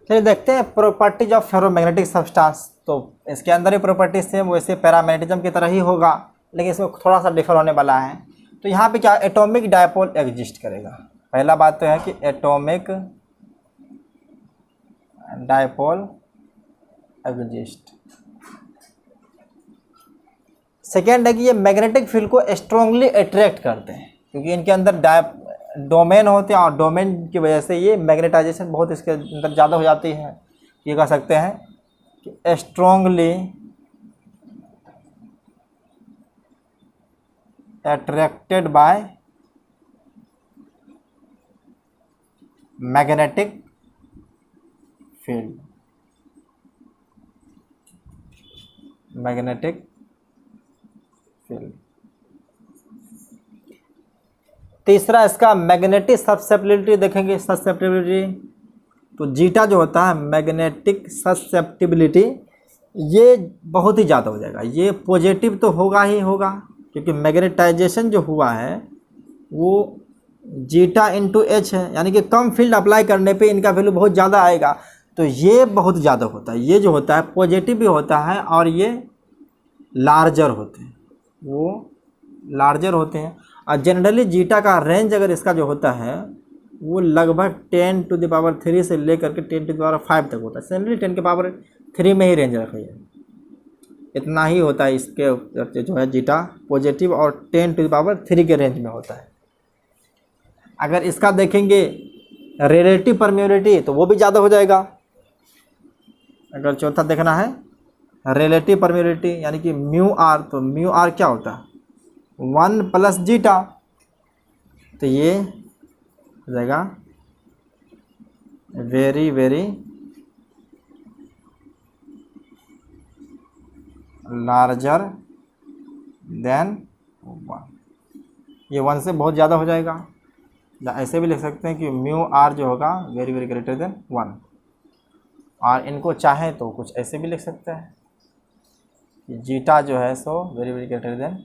चलिए देखते हैं प्रॉपर्टीज ऑफ फेरोमैग्नेटिक सब्सटेंस। तो इसके अंदर ही प्रॉपर्टीज सेम वैसे पैरामैग्नेटिज्म की तरह ही होगा, लेकिन इसमें थोड़ा सा डिफर होने वाला है। तो यहाँ पे क्या एटॉमिक डायपोल एग्जिस्ट करेगा। पहला बात तो है कि एटॉमिक डायपोल एग्जिस्ट। सेकेंड है कि ये मैग्नेटिक फील्ड को स्ट्रांगली अट्रैक्ट करते हैं, क्योंकि इनके अंदर डोमेन होते हैं और डोमेन की वजह से ये मैग्नेटाइजेशन बहुत इसके अंदर ज़्यादा हो जाती है। ये कह सकते हैं कि strongly attracted by magnetic field, magnetic field. तीसरा इसका मैग्नेटिक ससेप्टिबिलिटी देखेंगे। ससेप्टिबिलिटी तो जीटा जो होता है मैग्नेटिक ससेप्टिबिलिटी, ये बहुत ही ज़्यादा हो जाएगा। ये पॉजिटिव तो होगा ही होगा, क्योंकि मैग्नेटाइजेशन जो हुआ है वो जीटा इंटू एच है, यानी कि कम फील्ड अप्लाई करने पे इनका वैल्यू बहुत ज़्यादा आएगा। तो ये बहुत ज़्यादा होता है। ये जो होता है पॉजिटिव भी होता है और ये लार्जर होते हैं, वो लार्जर होते हैं। और जनरली जीटा का रेंज अगर इसका जो होता है वो लगभग 10⁻³ से लेकर के 10⁵ तक होता है। जनरली 10⁻³ में ही रेंज रखिए, इतना ही होता है इसके जो है जीटा पॉजिटिव, और 10⁻³ के रेंज में होता है। अगर इसका देखेंगे रिलेटिव परमिएबिलिटी तो वो भी ज़्यादा हो जाएगा। अगर चौथा देखना है रिलेटिव परमिएबिलिटी यानी कि μr, तो μr क्या होता है 1 + जीटा, तो ये हो जाएगा वेरी वेरी लार्जर देन 1। ये 1 से बहुत ज़्यादा हो जाएगा। ऐसे भी लिख सकते हैं कि μr जो होगा वेरी वेरी ग्रेटर देन 1। और इनको चाहें तो कुछ ऐसे भी लिख सकते हैं कि जीटा जो है so very very greater than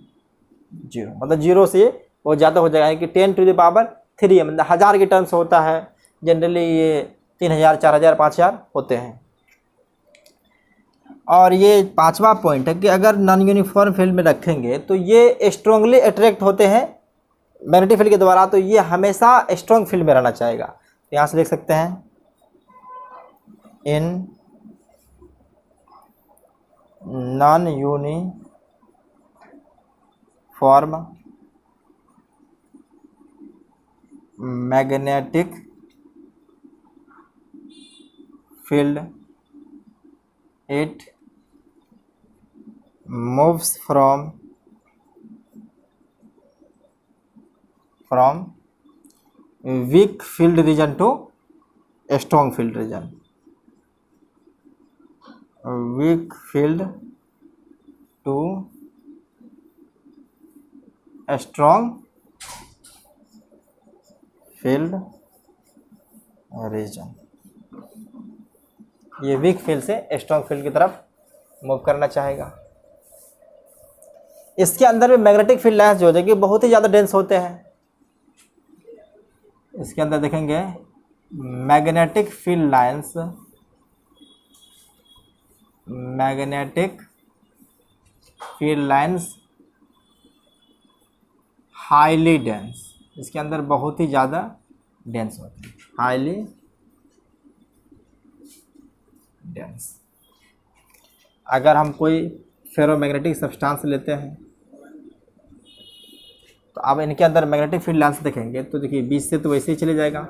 0, मतलब 0 से बहुत ज़्यादा हो जाएगा कि 10⁻³ मतलब 1000 के टर्म्स होता है। जनरली ये 3000, 4000, 5000 होते हैं। और ये पांचवा पॉइंट है कि अगर नॉन यूनिफॉर्म फील्ड में रखेंगे तो ये स्ट्रांगली अट्रैक्ट होते हैं मैग्नेटिक फील्ड के द्वारा, तो ये हमेशा स्ट्रॉन्ग फील्ड में रहना चाहेगा। तो यहाँ से लिख सकते हैं in non uniform magnetic field it moves from weak field region to a strong field region, weak field to a strong field region। ये वीक फील्ड से स्ट्रॉन्ग फील्ड की तरफ मूव करना चाहेगा। इसके अंदर में मैग्नेटिक फील्ड लाइंस जो हो जाएगी बहुत ही ज़्यादा डेंस होते हैं। इसके अंदर देखेंगे magnetic field lines, magnetic field lines highly dense, इसके अंदर बहुत ही ज़्यादा डेंस होती है, हाईली डेंस। अगर हम कोई फेरोमैग्नेटिक सब्सटेंस लेते हैं तो अब इनके अंदर मैग्नेटिक फील्ड लाइंस देखेंगे तो देखिए बीच से तो वैसे ही चले जाएगा।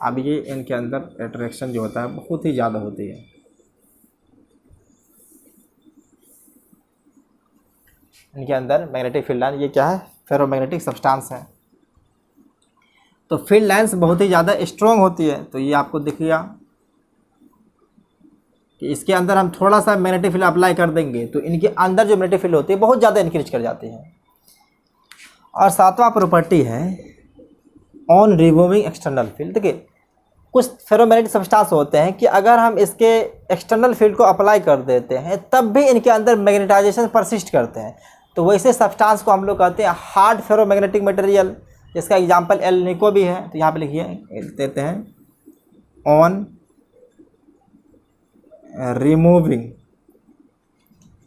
अब ये इनके अंदर अट्रैक्शन जो होता है बहुत ही ज़्यादा होती है। इनके अंदर मैग्नेटिक फील्ड लाइन, ये क्या है, फेरोमैग्नेटिक सब्सटेंस है। तो फील्ड लाइंस बहुत ही ज़्यादा स्ट्रॉन्ग होती है। तो ये आपको दिख गया कि इसके अंदर हम थोड़ा सा मैग्नेटिक फील्ड अप्लाई कर देंगे तो इनके अंदर जो मैग्नेटिक फील्ड होती है बहुत ज़्यादा इंक्रीज कर जाती है। और सातवां प्रॉपर्टी है ऑन रिमूविंग एक्सटर्नल फील्ड। देखिए कुछ फेरोमैग्नेटिक सब्सटेंस होते हैं कि अगर हम इसके एक्सटर्नल फील्ड को अप्लाई कर देते हैं तब भी इनके अंदर मैग्नेटाइजेशन परसिस्ट करते हैं। तो वैसे सब्सटेंस को हम लोग कहते हैं हार्ड फेरोमैग्नेटिक मटेरियल, जिसका एग्जांपल एल निको भी है। तो यहाँ पे लिखिए, देते हैं on removing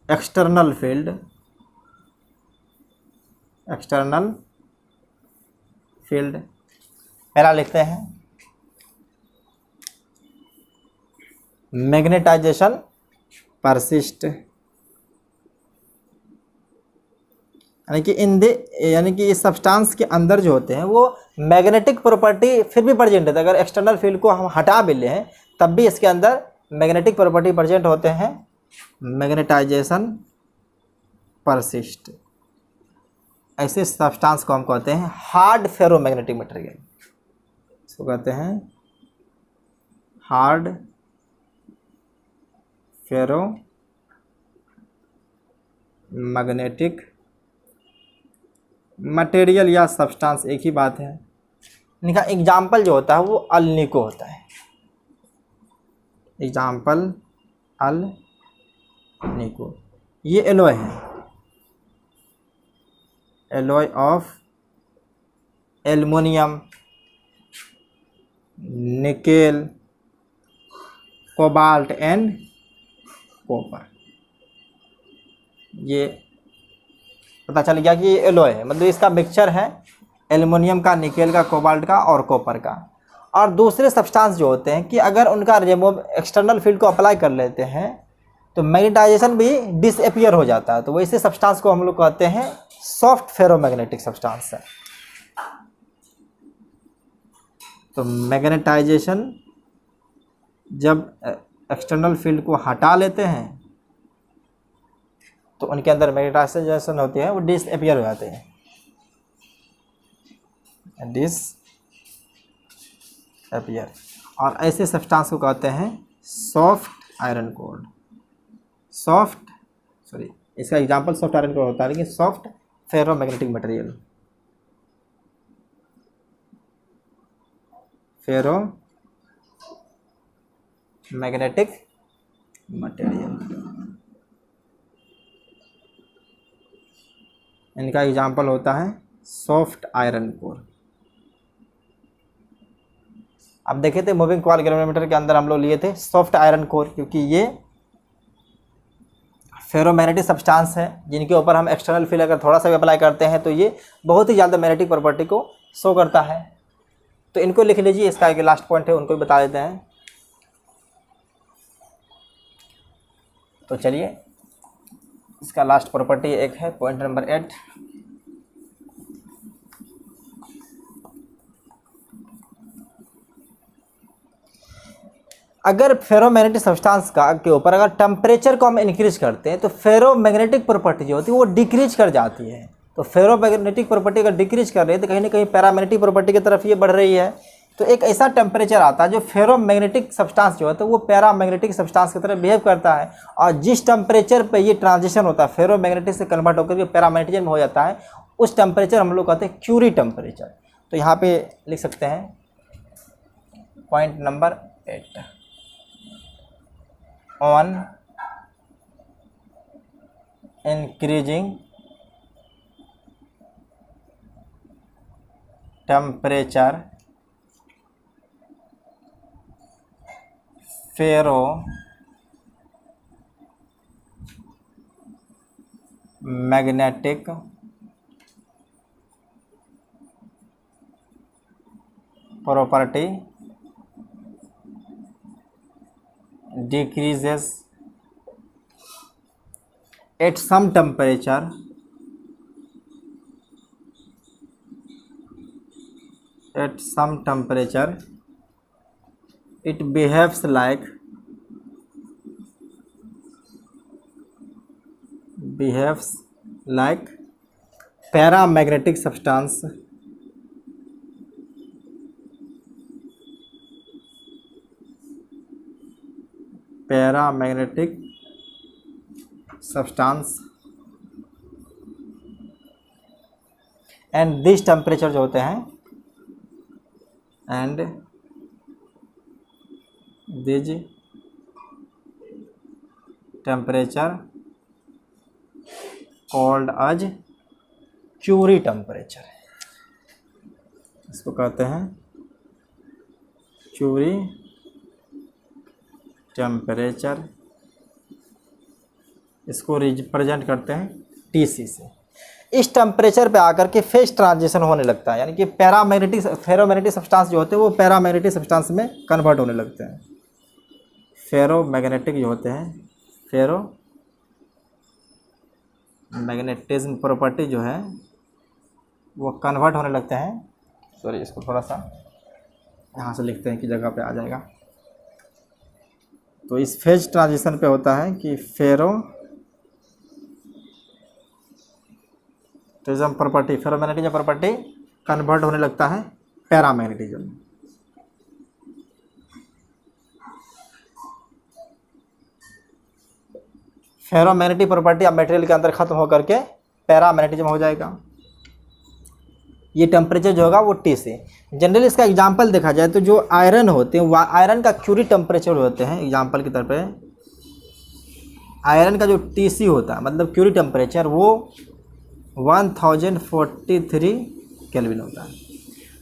external field, external field पहला लिखते हैं मैग्नेटाइजेशन परसिस्ट, यानी कि इस सब्सटेंस के अंदर जो होते हैं वो मैग्नेटिक प्रॉपर्टी फिर भी प्रेजेंट है। अगर एक्सटर्नल फील्ड को हम हटा भी लें तब भी इसके अंदर मैग्नेटिक प्रॉपर्टी प्रेजेंट होते हैं। मैग्नेटाइजेशन परसिस्ट, ऐसे सब्सटेंस को हम कहते हैं हार्ड फेरोमैग्नेटिक मटेरियल, इसको कहते हैं हार्ड फेरो मैग्नेटिक मटेरियल या सब्सटेंस एक ही बात है। इनका एग्जाम्पल जो होता है वो अल्निको होता है। एग्जाम्पल अल्निको, ये एलॉय है, alloy of aluminium, nickel, cobalt and copper. ये पता चल गया कि ये एलॉय है, मतलब इसका मिक्सचर है एल्युमिनियम का, निकेल का, कोबाल्ट का और कॉपर का। और दूसरे सब्सटेंस जो होते हैं कि अगर उनका रिमूव एक्सटर्नल फील्ड को अप्लाई कर लेते हैं तो मैग्नेटाइजेशन भी डिसअपियर हो जाता है। तो वैसे सब्सटेंस को हम लोग कहते हैं सॉफ्ट फेरोमैग्नेटिक सब्सटेंस है। तो मैग्नेटाइजेशन जब एक्सटर्नल फील्ड को हटा लेते हैं तो उनके अंदर मैग्नेटाइजेशन होती है वो डिसअपियर हो जाते हैं, डिसअपियर। और ऐसे सब्सटेंस को कहते हैं सॉफ्ट आयरन कोर। इसका एग्जांपल सॉफ्ट आयरन कोर होता है, लेकिन सॉफ्ट फेरोमैग्नेटिक मटेरियल, फेरो मैग्नेटिक मटेरियल, इनका एग्जाम्पल होता है सॉफ्ट आयरन कोर। अब देखे थे मूविंग कॉइल गैल्वेनोमीटर के अंदर हम लोग लिए थे सॉफ्ट आयरन कोर, क्योंकि ये फेरोमैग्नेटिक सब्सटेंस है जिनके ऊपर हम एक्सटर्नल फील्ड अगर थोड़ा सा भी अप्लाई करते हैं तो ये बहुत ही ज़्यादा मैग्नेटिक प्रॉपर्टी को शो करता है। तो इनको लिख लीजिए, इसका एक लास्ट पॉइंट है उनको भी बता देते हैं। तो चलिए, इसका लास्ट प्रॉपर्टी एक है पॉइंट नंबर 8, अगर फेरोमैग्नेटिक सब्सटेंस का के ऊपर अगर टेम्परेचर को हम इंक्रीज करते हैं तो फेरोमैग्नेटिक प्रॉपर्टी जो होती है वो डिक्रीज कर जाती है। तो फेरोमैग्नेटिक प्रॉपर्टी अगर डिक्रीज कर रही है तो कहीं ना कहीं पैरामैग्नेटिक प्रॉपर्टी की तरफ ये बढ़ रही है। तो एक ऐसा टेम्परेचर आता है जो फेरोमैग्नेटिक सब्सटेंस जो होता है वो पैरामैग्नेटिक सब्सटेंस की तरह बिहेव करता है। और जिस टेम्परेचर पे ये ट्रांजिशन होता है फेरोमैग्नेटिक से कन्वर्ट होकर के पैरामैग्नेटिज्म में हो जाता है, उस टेम्परेचर हम लोग कहते हैं क्यूरी टेम्परेचर। तो यहाँ पे लिख सकते हैं point number 8, on increasing temperature ferromagnetic property decreases at some temperature it behaves like paramagnetic substance and this temperature जो होते हैं and this temperature called as Curie temperature, इसको कहते हैं क्यूरी टेम्परेचर। इसको रिप्रेजेंट करते हैं टीसी से। इस टेम्परेचर पे आकर के फेज ट्रांजिशन होने लगता है, यानी कि फेरोमैग्नेटिक सब्सटेंस जो होते हैं वो पैरामैग्नेटिक सब्सटेंस में कन्वर्ट होने लगते हैं। फेरोमैग्नेटिक जो होते हैं, फेरो मैग्नेटिज्म प्रॉपर्टी जो है वो कन्वर्ट होने लगते हैं। सॉरी, इसको थोड़ा सा यहाँ से लिखते हैं कि जगह पे आ जाएगा। तो इस फेज ट्रांजिशन पे होता है कि फेरोमैग्नेटिज्म प्रॉपर्टी कन्वर्ट होने लगता है पैरामैग्नेटिज्म। फेरोमैग्नेटिक प्रॉपर्टी अब मटेरियल के अंदर खत्म होकर के पैरामैग्नेटिज्म हो जाएगा। ये टेम्परेचर जो होगा वो टी से। जनरली इसका एग्जांपल देखा जाए तो जो आयरन होते हैं, आयरन का क्यूरी टेम्परेचर होते हैं, एग्जांपल की तरफ है आयरन का जो टीसी होता है मतलब क्यूरी टेम्परेचर वो 1043 केल्विन होता है।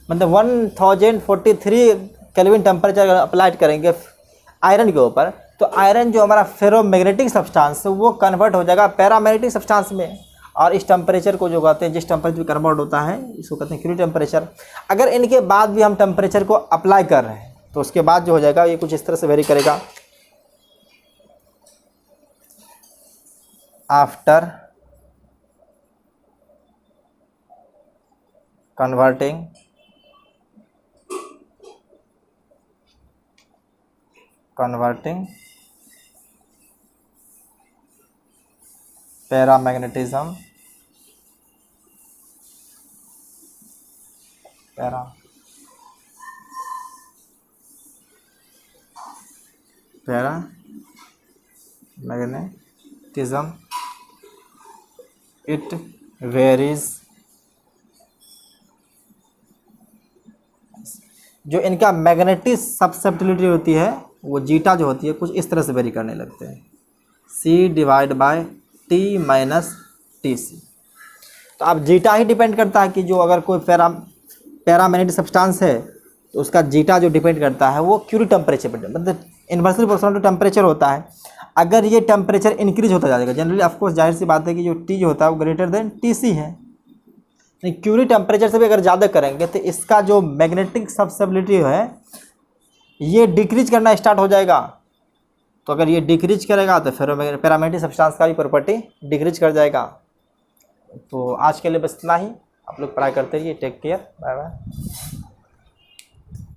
मतलब 1043 केल्विन टेम्परेचर अगर अप्लाइड करेंगे आयरन के ऊपर तो आयरन जो हमारा फेरोमैग्नेटिक सब्सटेंस है वो कन्वर्ट हो जाएगा पैरामैग्नेटिक सब्सटेंस में। और इस टेम्परेचर को जो कहते हैं, जिस टेम्परेचर पे कन्वर्ट होता है इसको कहते हैं क्यूरी टेम्परेचर। अगर इनके बाद भी हम टेम्परेचर को अप्लाई कर रहे हैं तो उसके बाद जो हो जाएगा ये कुछ इस तरह से वेरी करेगा। After converting paramagnetism it varies. जो इनका मैग्नेटिक सब्सेप्टिबिलिटी होती है वो जीटा जो होती है कुछ इस तरह से वेरी करने लगते हैं, C/T - TC। तो अब जीटा ही डिपेंड करता है कि जो अगर कोई पैरामैग्नेटिक सब्सटेंस है तो उसका जीटा जो डिपेंड करता है वो क्यूरी टेम्परेचर पर, मतलब इन्वर्सली प्रोपोर्शनल टू टेम्परेचर होता है। अगर ये टेम्परेचर इंक्रीज होता जाएगा, जनरली ऑफकोर्स जाहिर सी बात है कि जो टी जो होता है वो ग्रेटर देन टीसी है, क्यूरी टेम्परेचर से भी अगर ज़्यादा करेंगे तो इसका जो मैग्नेटिक सब्सेप्टिबिलिटी है ये डिक्रीज करना स्टार्ट हो जाएगा। तो अगर ये डिक्रीज करेगा तो फिर पैरामैग्नेटिक सब्सटेंस का भी प्रॉपर्टी डिक्रीज कर जाएगा। तो आज के लिए बस इतना ही, आप लोग पढ़ाई करते रहिए। Take care, bye bye.